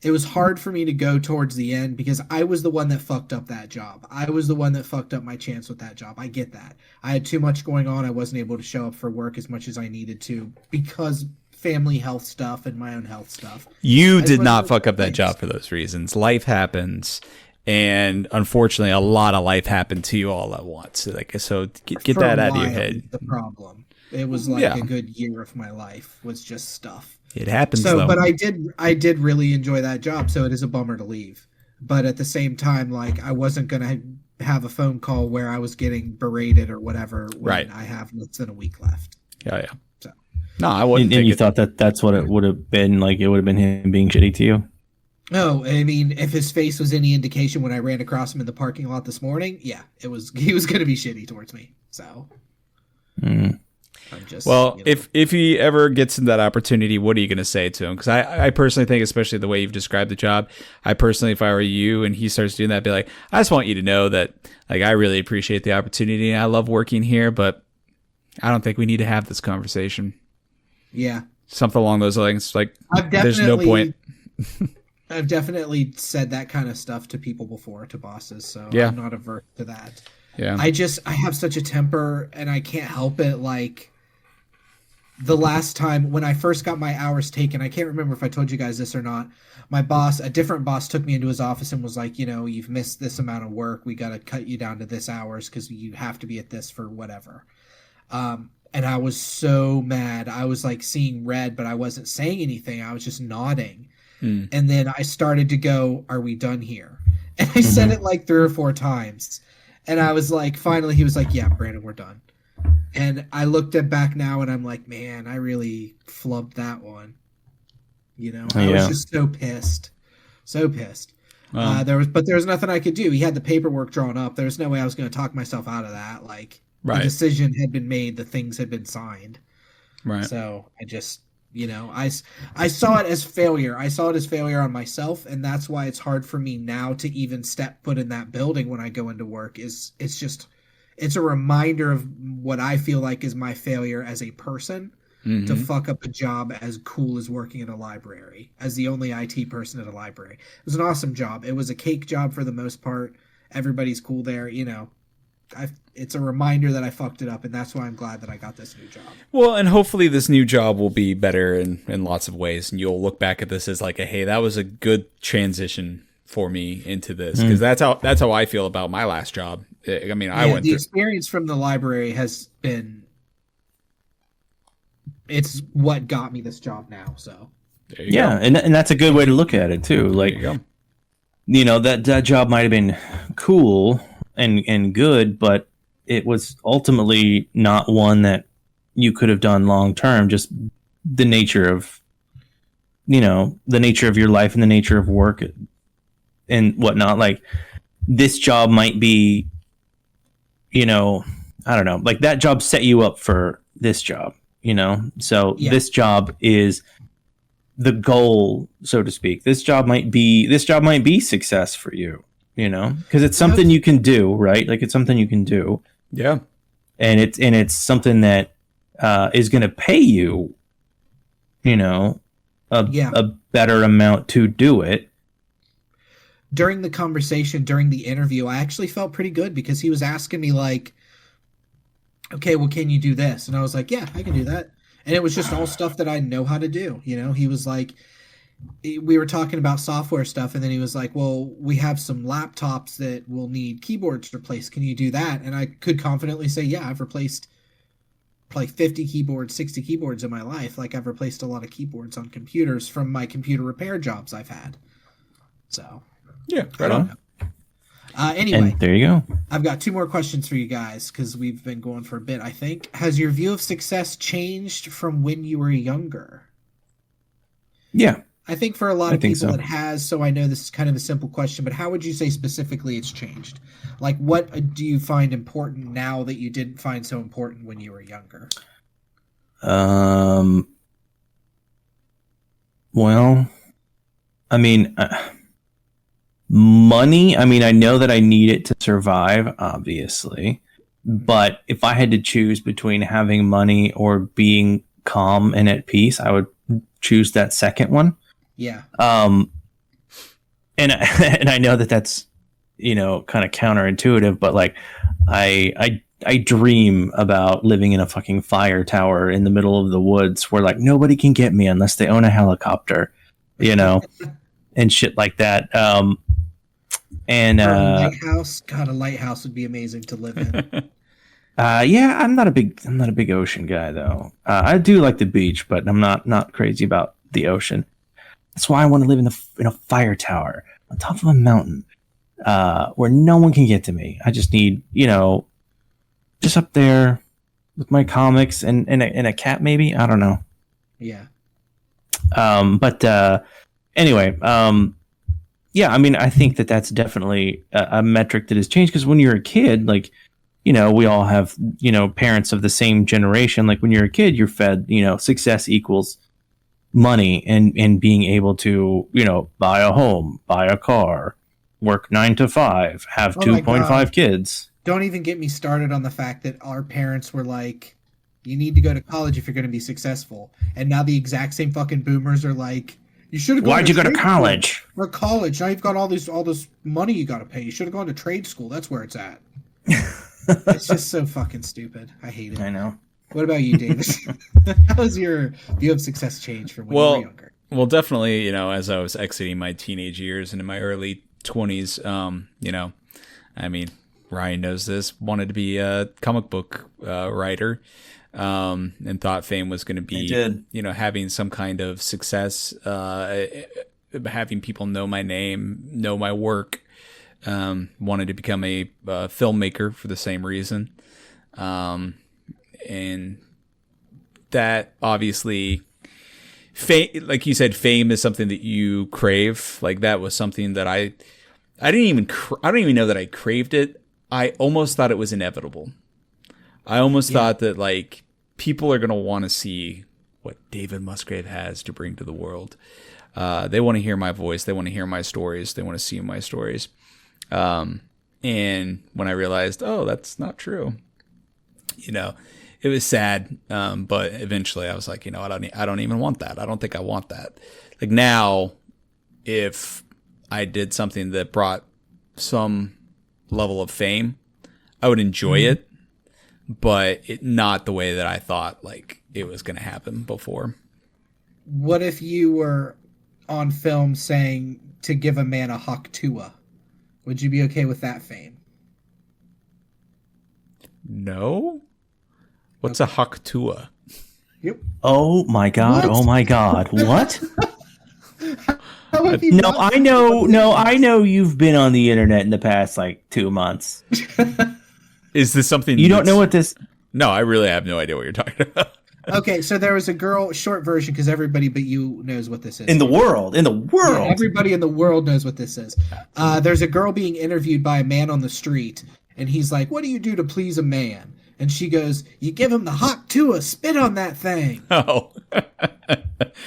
it was hard for me to go towards the end because I was the one that fucked up that job. I was the one that fucked up my chance with that job. I get that. I had too much going on. I wasn't able to show up for work as much as I needed to because family health stuff and my own health stuff.
You did not fuck up that job for those reasons. Life happens, and unfortunately, a lot of life happened to you all at once. So get that out of your head.
The problem. It was like a good year of my life was just stuff.
It happens.
So,
though.
but I did really enjoy that job. So it is a bummer to leave. But at the same time, like I wasn't gonna have a phone call where I was getting berated or whatever when I have less than a week left.
Yeah. So no, I wouldn't.
And you thought that's what it would have been like? It would have been him being shitty to you?
No, I mean, if his face was any indication when I ran across him in the parking lot this morning, yeah, he was going to be shitty towards me. So.
If he ever gets in that opportunity, what are you going to say to him? Because I personally think, especially the way you've described the job, I personally, if I were you and he starts doing that, I'd be like, I just want you to know that like I really appreciate the opportunity. I love working here, but I don't think we need to have this conversation.
Yeah.
Something along those lines. Like, there's no point.
I've definitely said that kind of stuff to people before, to bosses, so I'm not averse to that.
Yeah.
I have such a temper, and I can't help it. Like, the last time when I first got my hours taken, I can't remember if I told you guys this or not. My boss, a different boss, took me into his office and was like, you've missed this amount of work. We got to cut you down to this hours because you have to be at this for whatever. And I was so mad. I was like seeing red, but I wasn't saying anything. I was just nodding. And then I started to go, are we done here? And I said it like 3 or 4 times. And I was like, finally, he was like, yeah, Brandon, we're done. And I looked back now and I'm like, man, I really flubbed that one. I was just so pissed. So pissed. There was nothing I could do. He had the paperwork drawn up. There was no way I was going to talk myself out of that. Like, the decision had been made. The things had been signed. Right. So I just, I saw it as failure. I saw it as failure on myself. And that's why it's hard for me now to even step foot in that building when I go into work. It's a reminder of what I feel like is my failure as a person to fuck up a job as cool as working at a library, as the only IT person at a library. It was an awesome job. It was a cake job for the most part. Everybody's cool there, it's a reminder that I fucked it up, and that's why I'm glad that I got this new job. Well,
and hopefully this new job will be better in lots of ways, and you'll look back at this as like, hey, that was a good transition for me into this, because that's how I feel about my last job. I mean, the
experience from the library has been, it's what got me this job now. So
there you go. And that's a good way to look at it too. Like, that job might have been cool and good, but it was ultimately not one that you could have done long term. Just the nature of, the nature of your life and the nature of work and whatnot. Like, this job might be, I don't know, like that job set you up for this job, so this job is the goal, so to speak. This job might be success for you, because it's something you can do, right? Like, it's something you can do.
Yeah.
And it's something that is going to pay you, a better amount to do it.
During the conversation, during the interview, I actually felt pretty good because he was asking me like, okay, well, can you do this? And I was like, yeah, I can do that. And it was just all stuff that I know how to do. He was like, we were talking about software stuff, and then he was like, well, we have some laptops that will need keyboards replaced. Can you do that? And I could confidently say, yeah, I've replaced probably 50 keyboards, 60 keyboards in my life. Like I've replaced a lot of keyboards on computers from my computer repair jobs I've had. So
yeah, right on.
Anyway,
and there you go.
I've got 2 more questions for you guys because we've been going for a bit, I think. Has your view of success changed from when you were younger?
Yeah.
I think for a lot of people
so.
it has, so I know this is kind of a simple question, but how would you say specifically it's changed? Like, what do you find important now that you didn't find so important when you were younger?
Well, I mean, money, I mean, I know that I need it to survive, obviously, but if I had to choose between having money or being calm and at peace, I would choose that second one.
Yeah.
And I know that that's, you know, kind of counterintuitive, but like I dream about living in a fucking fire tower in the middle of the woods where like nobody can get me unless they own a helicopter, you know, and shit like that. And
a lighthouse, God, a lighthouse would be amazing to live in.
Yeah, I'm not a big ocean guy though. I do like the beach, but I'm not crazy about the ocean. That's why I want to live in a fire tower on top of a mountain, where no one can get to me. I just need, you know, just up there with my comics and a cat, maybe. I don't know.
Yeah.
But anyway, yeah. I mean, I think that that's definitely a metric that has changed because when you're a kid, like, you know, we all have, you know, parents of the same generation. Like when you're a kid, you're fed, you know, success equals money and being able to, you know, buy a home, buy a car, work 9 to 5, have 2.5 kids.
Don't even get me started on the fact that our parents were like, you need to go to college if you're going to be successful. And now the exact same fucking boomers are like, you should have gone
Why'd you go to college?
Or college. Now you've got all this money you got to pay. You should have gone to trade school. That's where it's at. It's just so fucking stupid. I hate it.
I know.
What about you, David? How has your view of success changed from when you were younger?
Well, definitely, you know, as I was exiting my teenage years and in my early 20s, you know, I mean, Ryan knows this, wanted to be a comic book writer, and thought fame was going to be, you know, having some kind of success, having people know my name, know my work. Wanted to become a filmmaker for the same reason. And that obviously, like you said, fame is something that you crave. Like that was something that I don't even know that I craved it. I almost thought it was inevitable. I almost thought that like people are going to want to see what David Musgrave has to bring to the world. They want to hear my voice. They want to hear my stories. They want to see my stories. And when I realized, oh, that's not true, you know, it was sad. But eventually I was like, you know, I don't even want that. I don't think I want that. Like now, if I did something that brought some level of fame, I would enjoy it, but not the way that I thought like it was going to happen before.
What if you were on film saying to give a man a Hotdog? Would you be okay with that fame?
No.
What's a Hotdog?
Yep.
Oh my god!
What?
Oh my god! What?
No,
I know. No, I know you've been on the internet in the past like 2 months.
Is this something
you don't know what this?
No, I really have no idea what you're talking about.
Okay, so there was a girl, short version, because everybody but you knows what this is.
In the world.
Yeah, everybody in the world knows what this is. There's a girl being interviewed by a man on the street, and he's like, "What do you do to please a man?" And she goes, "You give him the Hotdog, spit on that thing."
Oh.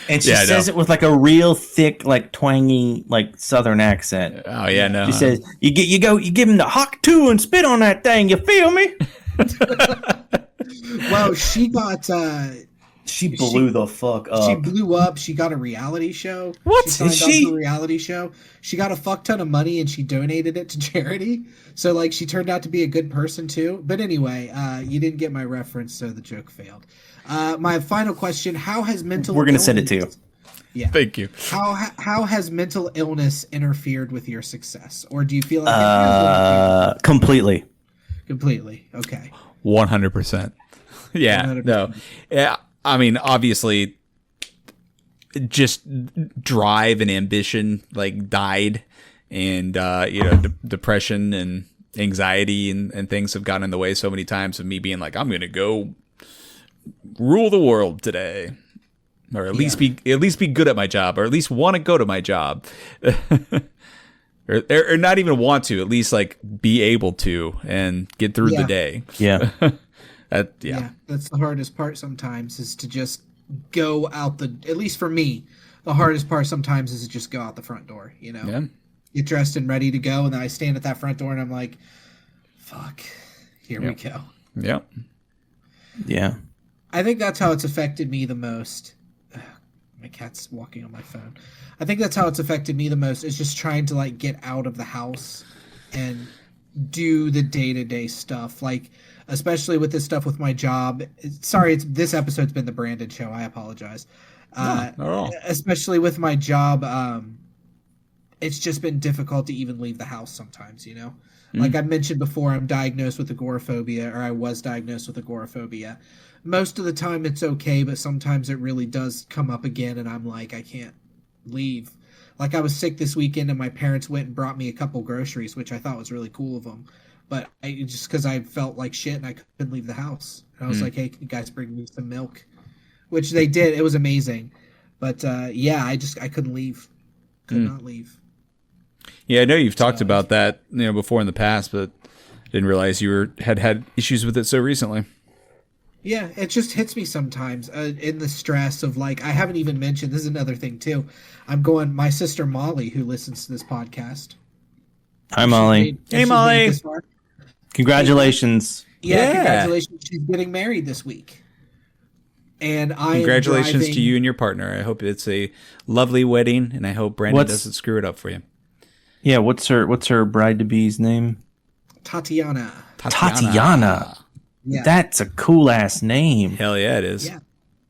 And she says it with like a real thick, like twangy, like Southern accent.
Oh yeah, no.
She says, "You give him the Hotdog and spit on that thing. You feel me?"
Well, she got.
She blew the fuck up.
She blew up. She got a reality show.
What?
She signed up for a reality show. She got a fuck ton of money and she donated it to charity. So, like, she turned out to be a good person, too. But anyway, you didn't get my reference, so the joke failed. My final question, how has mental
We're going to send it to you.
Yeah.
Thank you.
How has mental illness interfered with your success? Or do you feel like it has interfered?
Completely.
Completely. Okay.
100%. Yeah,
100%.
no. Yeah, I mean, obviously, just drive and ambition like died, and depression and anxiety and things have gotten in the way so many times of me being like, I'm gonna go rule the world today, or at least be good at my job, or at least want to go to my job. Or not even want to, at least like be able to and get through the day.
Yeah.
Yeah, that's the hardest part sometimes, is to just go out at least for me, the hardest part sometimes is to just go out the front door, get dressed and ready to go. And then I stand at that front door and I'm like, fuck, here we go.
Yep.
Yeah.
I think that's how it's affected me the most. My cat's walking on my phone. I think that's how it's affected me the most, is just trying to like get out of the house and do the day-to-day stuff. Like, especially with this stuff with my job. Sorry, this episode's been the Brandon show. I apologize.
Not at all.
Especially with my job, it's just been difficult to even leave the house sometimes, Like I mentioned before, I'm diagnosed with agoraphobia, or I was diagnosed with agoraphobia. Most of the time it's okay, but sometimes it really does come up again, and I'm like, I can't leave. Like, I was sick this weekend, and my parents went and brought me a couple groceries, which I thought was really cool of them. But just because I felt like shit and I couldn't leave the house. And I was like, hey, can you guys bring me some milk? Which they did. It was amazing. But I couldn't leave. Could not leave.
Yeah, I know you've talked about that before in the past, but didn't realize you had issues with it so recently.
Yeah, it just hits me sometimes in the stress of, like, I haven't even mentioned, this is another thing too. My sister Molly, who listens to this podcast.
Hi, Molly.
Hey, Molly.
Congratulations.
Congratulations. She's getting married this week. And
congratulations to you and your partner. I hope it's a lovely wedding, and I hope Brandon doesn't screw it up for you.
Yeah, what's her bride-to-be's name?
Tatiana.
Yeah. That's a cool-ass name.
Hell yeah, it is.
Yeah.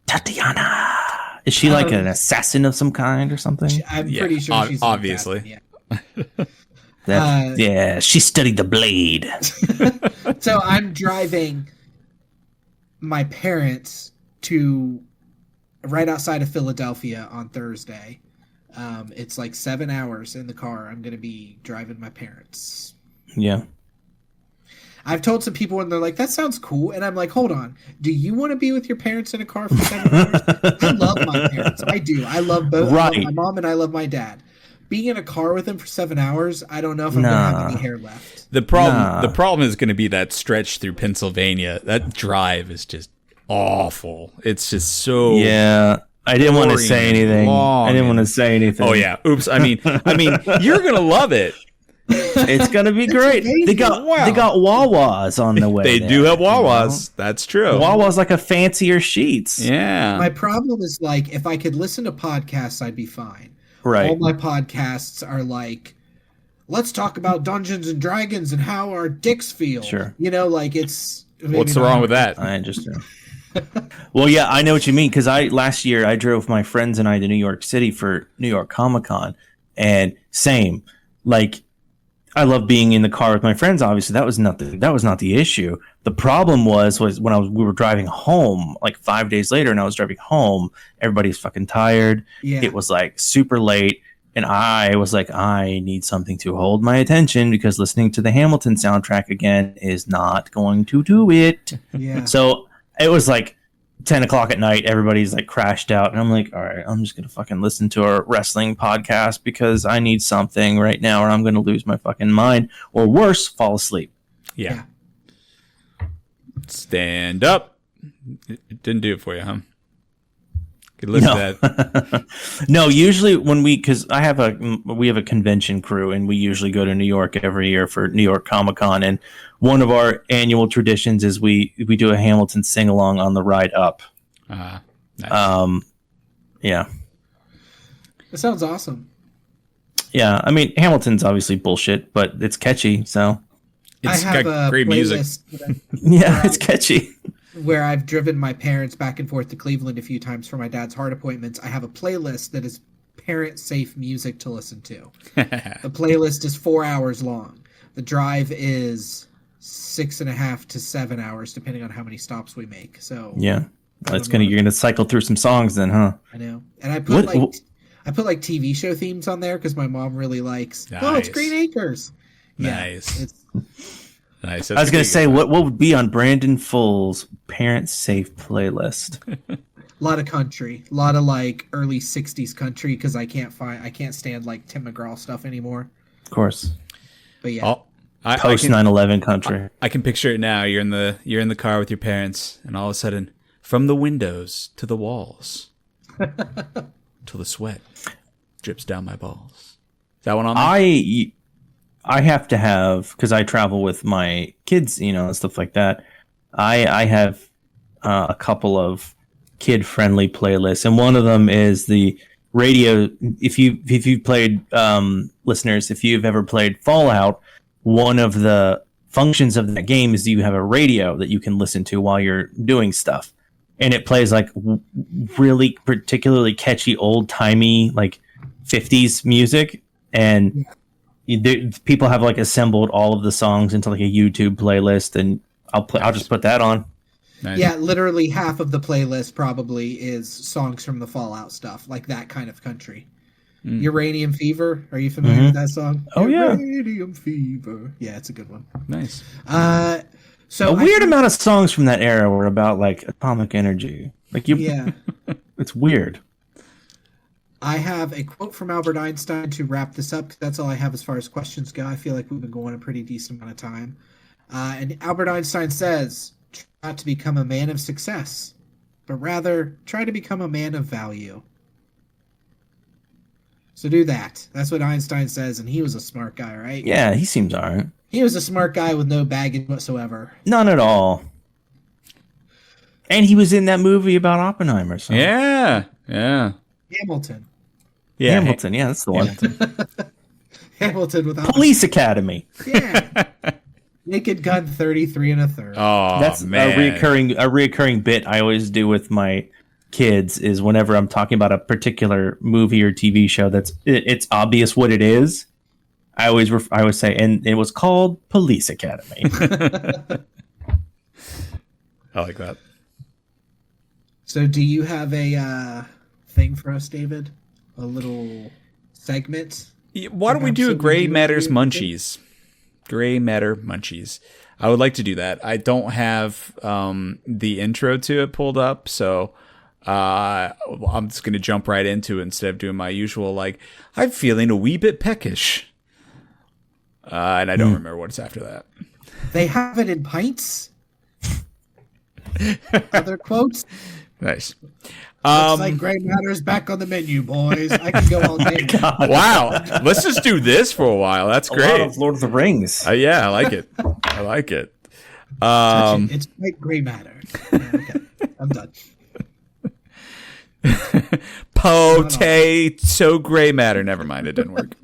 Tatiana. Is she like an assassin of some kind or something?
I'm pretty sure she's
obviously.
Yeah. She studied the blade.
So I'm driving my parents to right outside of Philadelphia on Thursday. It's like 7 hours in the car. I'm going to be driving my parents.
Yeah.
I've told some people and they're like, that sounds cool. And I'm like, hold on. Do you want to be with your parents in a car for 7 hours? I love my parents. I do. I love both.
Right.
I love my mom and I love my dad. Being in a car with them for 7 hours, I don't know if I'm going to have any hair left.
The problem is going to be that stretch through Pennsylvania. That drive is just awful. It's just so
I didn't want to say anything. Oh
yeah. Oops. I mean, you're going to love it.
It's gonna be great. They got Wawas on the way.
They do have Wawas. That's true.
Wawa's like a fancier Sheets.
Yeah.
My problem is, like, if I could listen to podcasts, I'd be fine.
Right.
All my podcasts are like, let's talk about Dungeons and Dragons and how our dicks feel.
Sure.
It's.
What's wrong with that?
I understand. Well, yeah, I know what you mean, because last year I drove my friends and I to New York City for New York Comic Con, and same, like, I love being in the car with my friends. Obviously, that was not the issue. The problem was when we were driving home, like 5 days later, and I was driving home. Everybody's fucking tired.
Yeah.
It was like super late, and I was like, I need something to hold my attention, because listening to the Hamilton soundtrack again is not going to do it.
Yeah.
So it was like 10 o'clock at night, everybody's like crashed out, and I'm like, all right, I'm just gonna fucking listen to a wrestling podcast because I need something right now, or I'm gonna lose my fucking mind, or worse, fall asleep.
Yeah. Stand up. It didn't do it for you, huh? Could listen to that.
No, usually because we have a convention crew, and we usually go to New York every year for New York Comic Con, and one of our annual traditions is we do a Hamilton sing along on the ride up.
Nice.
Yeah.
That sounds awesome.
Yeah, I mean, Hamilton's obviously bullshit, but it's catchy, so
It's got great music.
yeah, it's catchy.
Where I've driven my parents back and forth to Cleveland a few times for my dad's heart appointments. I have a playlist that is parent-safe music to listen to. The playlist is 4 hours long. The drive is 6.5 to 7 hours, depending on how many stops we make. So
yeah, you're gonna cycle through some songs then, huh?
I know, and I put like TV show themes on there because my mom really likes.
Nice.
Oh, it's Green Acres.
Nice.
Yeah,
Nice.
I was gonna say what would be on Brandon Full's parent safe playlist.
A lot of country, a lot of like early '60s country because I can't stand like Tim McGraw stuff anymore.
Of course.
But yeah,
post 9/11 country.
I can picture it now. You're in the car with your parents, and all of a sudden, from the windows to the walls, till the sweat drips down my balls. Is that one on there?
I have to have, because I travel with my kids, and stuff like that. I have a couple of kid-friendly playlists, and one of them is the radio. If you've played, listeners, if you've ever played Fallout, one of the functions of that game is you have a radio that you can listen to while you're doing stuff, and it plays like really particularly catchy old-timey like 50s music, and people have like assembled all of the songs into like a YouTube playlist, and I'll just put that on.
Nice.
Yeah, literally half of the playlist probably is songs from the Fallout stuff, like that kind of country. Uranium Fever, are you familiar with that song?
Oh yeah,
Uranium Fever. Yeah, it's a good one.
Nice.
So
a weird amount of songs from that era were about like atomic energy. Like
yeah,
it's weird.
I have a quote from Albert Einstein to wrap this up. That's all I have as far as questions go. I feel like we've been going a pretty decent amount of time. And Albert Einstein says, try not to become a man of success, but rather try to become a man of value. So do that. That's what Einstein says, and he was a smart guy, right?
Yeah, he seems all right.
He was a smart guy with no baggage whatsoever.
None at all. And he was in that movie about Oppenheimer. So.
Yeah.
Hamilton.
Yeah.
Hamilton, yeah, that's the one.
Hamilton without
Police Academy.
Yeah. Naked Gun 33 1/3.
Oh,
that's
man.
a reoccurring bit I always do with my kids is whenever I'm talking about a particular movie or TV show it's obvious what it is. I always say, and it was called Police Academy.
I like that.
So do you have a thing for us, David? A little segment?
Why don't we do a Gray Matters Munchies? Gray Matter Munchies. I would like to do that. I don't have the intro to it pulled up, so I'm just going to jump right into it instead of doing my usual, like, I'm feeling a wee bit peckish. And I don't remember what's after that.
They have it in pints? Other quotes?
Nice.
Looks like Gray Matter's back on the menu, boys. I can go all day.
Wow. Let's just do this for a while. That's great.
A lot of Lord of the Rings.
Yeah, I like it. I like it.
It's quite Gray Matter. Yeah, okay. I'm done.
Potato Gray Matter. Never mind. It didn't work.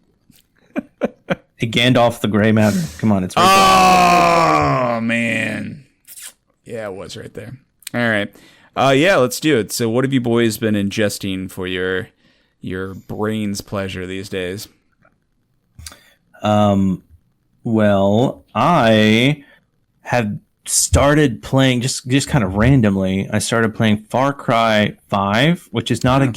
Gandalf the Gray Matter. Come on, it's
right there. Man. Yeah, it was right there. All right. Yeah, let's do it. So what have you boys been ingesting for your brain's pleasure these days?
Well, I have started playing just kind of randomly. I started playing Far Cry 5, which is not a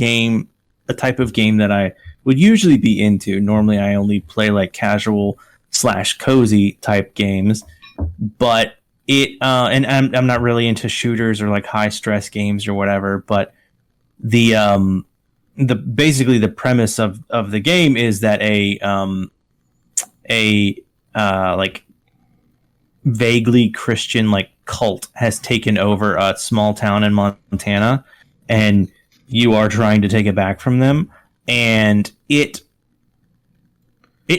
type of game that I would usually be into. Normally I only play like casual / cozy type games, but and I'm not really into shooters or like high stress games or whatever, but the basically the premise of the game is that a like vaguely Christian like cult has taken over a small town in Montana, and you are trying to take it back from them, and it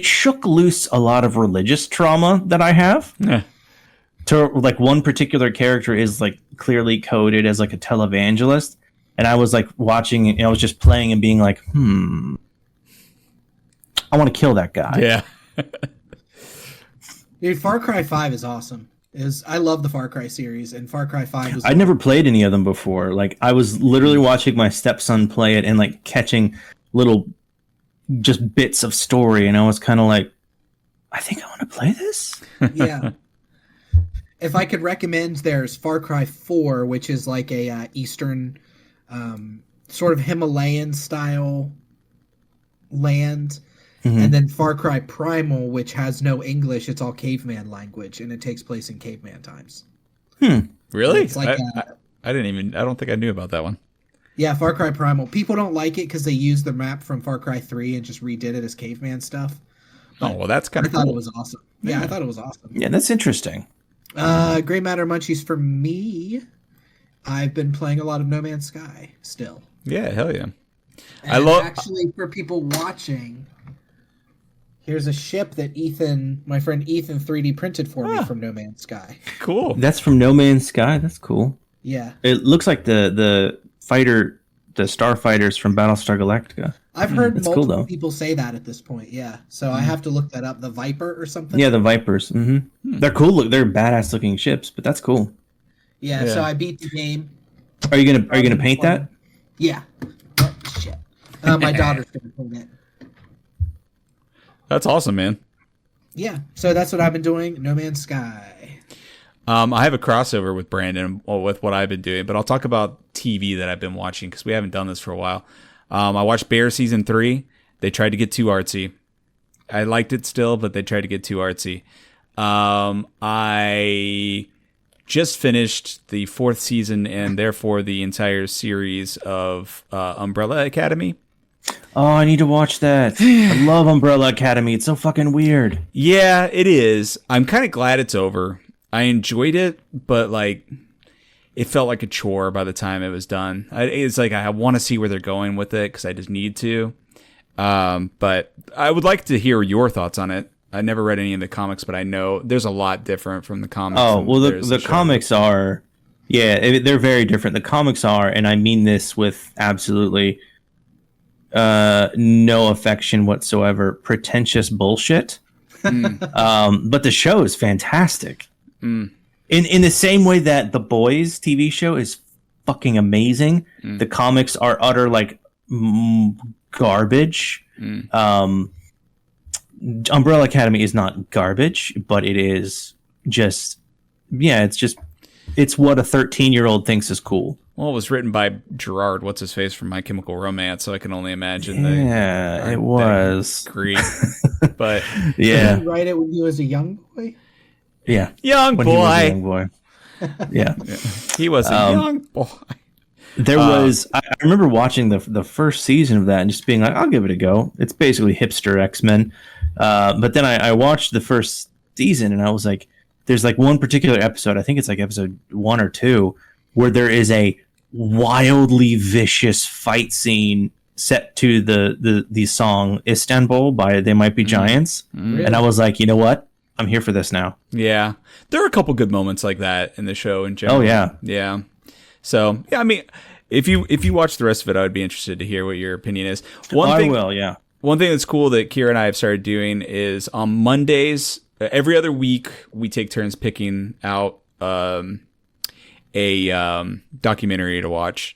shook loose a lot of religious trauma that I have.
Yeah.
To like one particular character is like clearly coded as like a televangelist, and I was like watching it, and I was just playing and being like, I want to kill that guy.
Yeah.
Dude, Far Cry 5 is awesome. I love the Far Cry series, and Far Cry 5 was...
I'd never played any of them before. Like, I was literally watching my stepson play it and like catching little just bits of story, and I was kind of like, I think I want to play this.
Yeah. if I could recommend, there's Far Cry 4, which is like a Eastern, sort of Himalayan style land, and then Far Cry Primal, which has no English; it's all caveman language, and it takes place in caveman times.
Really?
It's like
I don't think I knew about that one.
yeah, Far Cry Primal. People don't like it because they used the map from Far Cry 3 and just redid it as caveman stuff.
Oh, well, that's kind
I
of
thought
cool.
it was awesome. Yeah, I thought it was awesome.
Yeah, that's interesting.
Gray Matter Munchies for me. I've been playing a lot of No Man's Sky still.
Yeah, hell yeah.
And actually, for people watching, here's a ship that my friend Ethan 3D printed for me from No Man's Sky.
Cool.
That's from No Man's Sky. That's cool.
Yeah.
It looks like the starfighters from Battlestar Galactica.
I've heard multiple
cool,
people say that at this point, yeah. So I have to look that up. The Viper or something?
Yeah, the Vipers. They're cool. They're badass looking ships, but that's cool.
Yeah, so I beat the game.
Are you gonna paint that?
Yeah. Oh, shit. My daughter's gonna paint it.
That's awesome, man.
Yeah, so that's what I've been doing. No Man's Sky.
I have a crossover with Brandon with what I've been doing, but I'll talk about TV that I've been watching because we haven't done this for a while. I watched Bear season 3. They tried to get too artsy. I liked it still, but they tried to get too artsy. I just finished the 4th season and therefore the entire series of Umbrella Academy.
Oh, I need to watch that. I love Umbrella Academy. It's so fucking weird.
Yeah, it is. I'm kind of glad it's over. I enjoyed it, but like it felt like a chore by the time it was done. It's like I want to see where they're going with it because I just need to. But I would like to hear your thoughts on it. I never read any of the comics, but I know there's a lot different from the comics.
Oh, well, the comics are, they're very different. The comics are, and I mean this with absolutely no affection whatsoever, pretentious bullshit. But the show is fantastic. In the same way that The Boys TV show is fucking amazing, the comics are utter like garbage. Umbrella Academy is not garbage, but it is just it's what a 13-year-old thinks is cool.
Well, it was written by Gerard, what's his face from My Chemical Romance, so I can only imagine.
It was
great, but
Did you write it when you was a young boy?
Yeah,
young
when
boy.
He was a young boy. Yeah,
he was a young boy.
There was. I remember watching the first season of that and just being like, "I'll give it a go." It's basically hipster X-Men. But then I watched the first season and I was like, "There's like one particular episode. I think it's like episode 1 or 2, where there is a wildly vicious fight scene set to the song Istanbul by They Might Be Giants."
Really?
And I was like, you know what? I'm here for this now.
Yeah, there are a couple good moments like that in the show in general.
Oh yeah,
yeah. So yeah, I mean, if you watch the rest of it, I would be interested to hear what your opinion is.
I will. Yeah.
One thing that's cool that Kira and I have started doing is on Mondays, every other week, we take turns picking out a documentary to watch,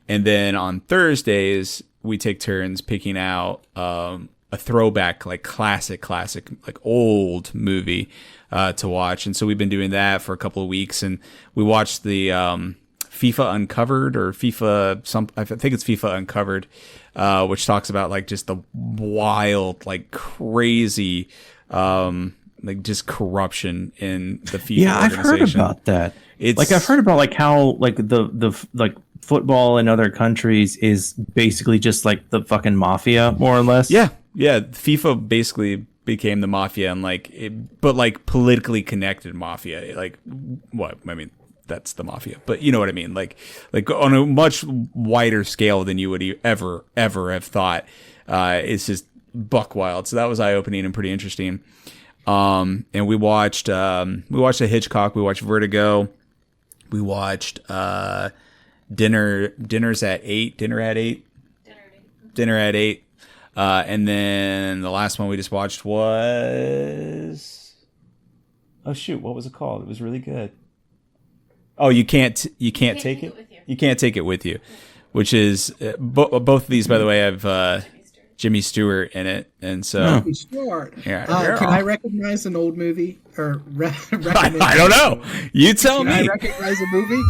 and then on Thursdays we take turns picking out a throwback, like classic, like old movie to watch. And so we've been doing that for a couple of weeks, and we watched the FIFA Uncovered or I think it's FIFA Uncovered, which talks about like just the wild, like crazy, like just corruption in the FIFA
I've heard about that. It's like I've heard about like how like the like football in other countries is basically just like the fucking mafia, more or less.
Yeah. FIFA basically became the mafia, and but like politically connected mafia. Like what? I mean, that's the mafia, but you know what I mean. Like on a much wider scale than you would ever have thought. It's just buck wild. So that was eye opening and pretty interesting. And we watched a Hitchcock. We watched Vertigo. We watched Dinner at 8. And then the last one we just watched was, oh shoot, what was it called? It was really good. Oh, you can't take it. You can't take it with you, which is both of these, by the way, I've Jimmy Stewart in it, and so
Stewart.
yeah.
Can I recognize an old movie or recommend?
I don't know. You tell me.
Can I recognize a movie?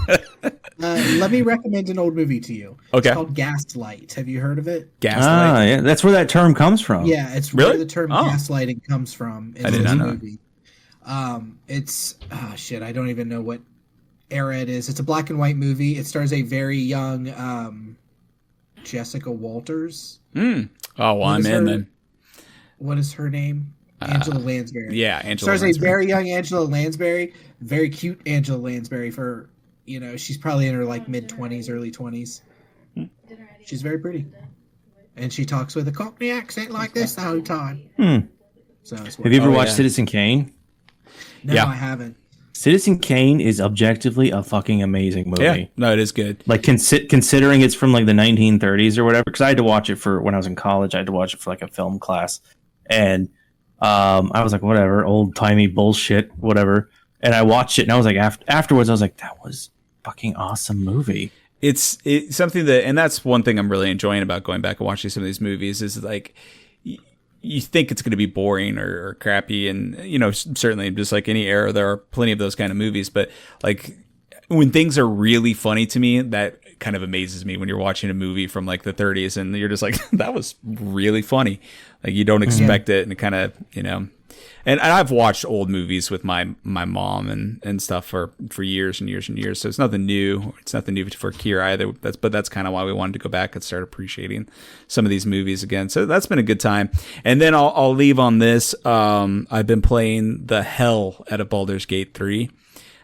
Let me recommend an old movie to you.
Okay.
It's called Gaslight. Have you heard of it?
Gaslight.
Yeah, that's where that term comes from.
Yeah, it's
Really?
where the term gaslighting comes from.
I did not know.
Movie. It's shit. I don't even know what era it is. It's a black and white movie. It stars a very young Jessica Walters.
Oh, well, I'm in then.
What is her name? Angela Lansbury.
Yeah, Angela
stars
Lansbury.
a very young Angela Lansbury, very cute Angela Lansbury for, she's probably in her like mid-20s, early 20s. She's very pretty. And she talks with a Cockney accent like this the whole time. So
have you ever watched Citizen Kane?
No,
Yeah.
I haven't.
Citizen Kane is objectively a fucking amazing movie.
Yeah, no, it is good.
Like considering it's from like the 1930s or whatever, because I had to watch it for when I was in college. I had to watch it for like a film class, and I was like, whatever, old timey bullshit, whatever. And I watched it, and I was like, afterwards, I was like, that was a fucking awesome movie.
It's something that, and that's one thing I'm really enjoying about going back and watching some of these movies is like. You think it's going to be boring or crappy, and certainly just like any era, there are plenty of those kind of movies. But like when things are really funny to me, that kind of amazes me. When you're watching a movie from like the 30s, and you're just like, that was really funny. Like you don't expect it, and it kind of And I've watched old movies with my mom and stuff for years and years and years. So it's nothing new. It's nothing new for Kira either. But that's kind of why we wanted to go back and start appreciating some of these movies again. So that's been a good time. And then I'll leave on this. I've been playing the hell out of Baldur's Gate 3.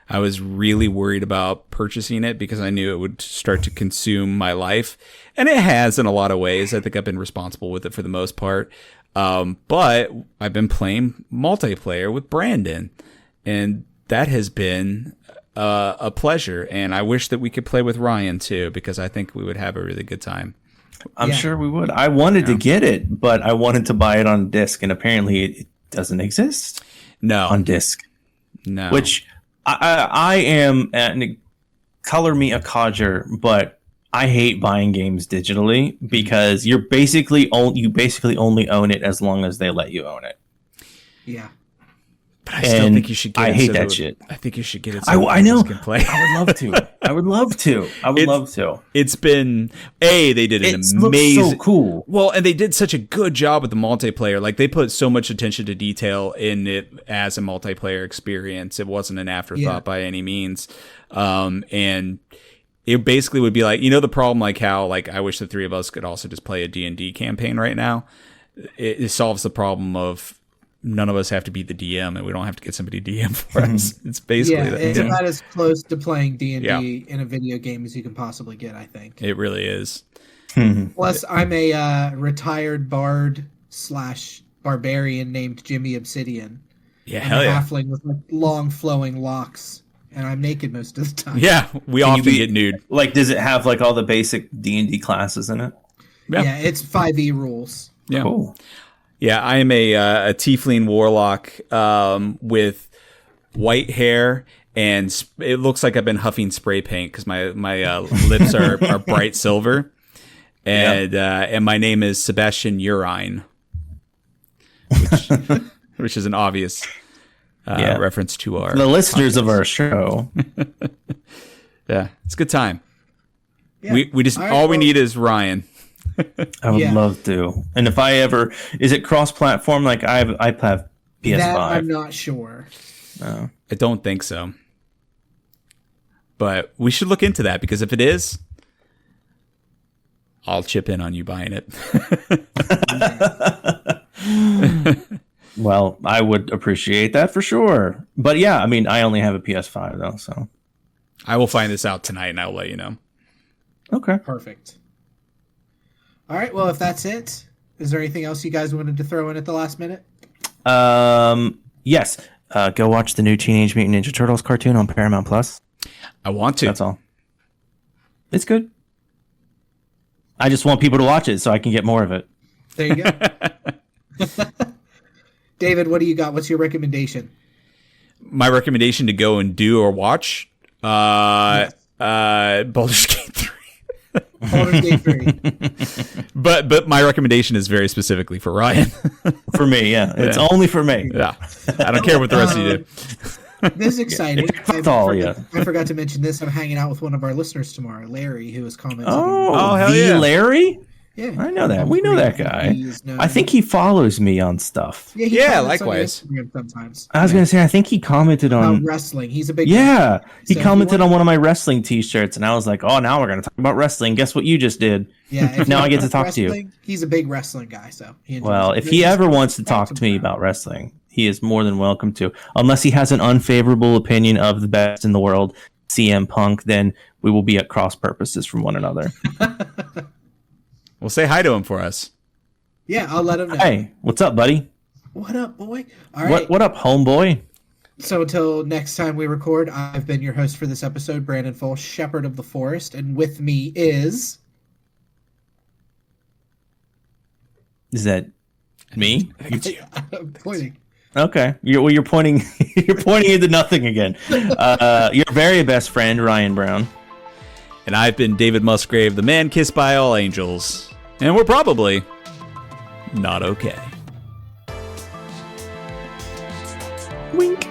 I was really worried about purchasing it because I knew it would start to consume my life. And it has in a lot of ways. I think I've been responsible with it for the most part. But I've been playing multiplayer with Brandon, and that has been a pleasure. And I wish that we could play with Ryan too, because I think we would have a really good time.
I'm sure we would. I wanted to get it, but I wanted to buy it on disc, and apparently it doesn't exist.
No,
on disc.
No,
which I am. Color me a codger, but I hate buying games digitally because you basically only own it as long as they let you own it.
Yeah.
But I still think you should get it.
I hate that shit.
I think you should get it.
So I know.
Can play.
I would love to. I would love to.
It's been they did an amazing,
looks so cool.
Well, and they did such a good job with the multiplayer. Like they put so much attention to detail in it as a multiplayer experience. It wasn't an afterthought by any means. And it basically would be like, the problem, like how, like, I wish the three of us could also just play a D&D campaign right now. It solves the problem of none of us have to be the DM, and we don't have to get somebody DM for us. It's basically that.
It's about as close to playing D&D in a video game as you can possibly get, I think.
It really is.
Plus, I'm a retired bard / barbarian named Jimmy Obsidian.
Yeah,
I'm
hell
a
yeah.
halfling with long flowing locks. And I'm naked most of the time.
Yeah, we often get nude.
Like, does it have like all the basic D&D classes in it?
Yeah, it's 5e rules.
Yeah,
cool.
Yeah, I am a tiefling warlock with white hair, and it looks like I've been huffing spray paint because my lips are bright silver, and my name is Sebastian Urine, which is an obvious. Reference to the
listeners of our show.
Yeah, it's a good time.
Yeah.
We just all we need is Ryan.
I would love to. And if I ever, is it cross-platform? Like I have PS5.
That I'm not sure.
No.
I don't think so. But we should look into that, because if it is, I'll chip in on you buying it.
Well, I would appreciate that for sure. But yeah, I mean, I only have a PS5 though, so.
I will find this out tonight and I'll let you know.
Okay.
Perfect. All right, well, if that's it, is there anything else you guys wanted to throw in at the last minute?
Yes. Go watch the new Teenage Mutant Ninja Turtles cartoon on Paramount Plus.
I want to.
That's all. It's good. I just want people to watch it so I can get more of it.
There you go. David, what do you got? What's your recommendation?
My recommendation to go and do or watch Baldur's Gate 3.
Baldur's Gate 3.
But my recommendation is very specifically for Ryan.
For me, yeah. It's only for me.
Yeah. I don't care what the rest of you do.
This is exciting.
Yeah.
I forgot to mention this. I'm hanging out with one of our listeners tomorrow, Larry, who has commented.
Oh,
hell
the
yeah.
Larry?
Yeah,
I know that. We know that guy. I think he follows me on stuff.
he
Yeah,
comments on
likewise.
Instagram sometimes.
I was going to say, I think he commented
About
on...
wrestling. He's a big
Yeah, he
So
commented
you
on one of my wrestling t-shirts, and I was like, oh, now we're going to talk about wrestling. Guess what you just did?
Yeah, if
Now
you
I get to
like
talk to you.
wrestling, He's a big wrestling guy, so he enjoys
Well,
it.
if he ever wants to talk to me about wrestling, he is more than welcome to. Unless he has an unfavorable opinion of the best in the world, CM Punk, then we will be at cross purposes from one another.
Well, say hi to him for us.
Yeah, I'll let him know.
Hey, what's up, buddy?
What up, boy? All right.
What up, homeboy?
So until next time we record, I've been your host for this episode, Brandon Full, Shepherd of the Forest, and with me is...
Is that me?
I'm pointing.
Okay, you're pointing. You're pointing into nothing again. Your very best friend, Ryan Brown.
And I've been David Musgrave, the man kissed by all angels. And we're probably not okay.
Wink.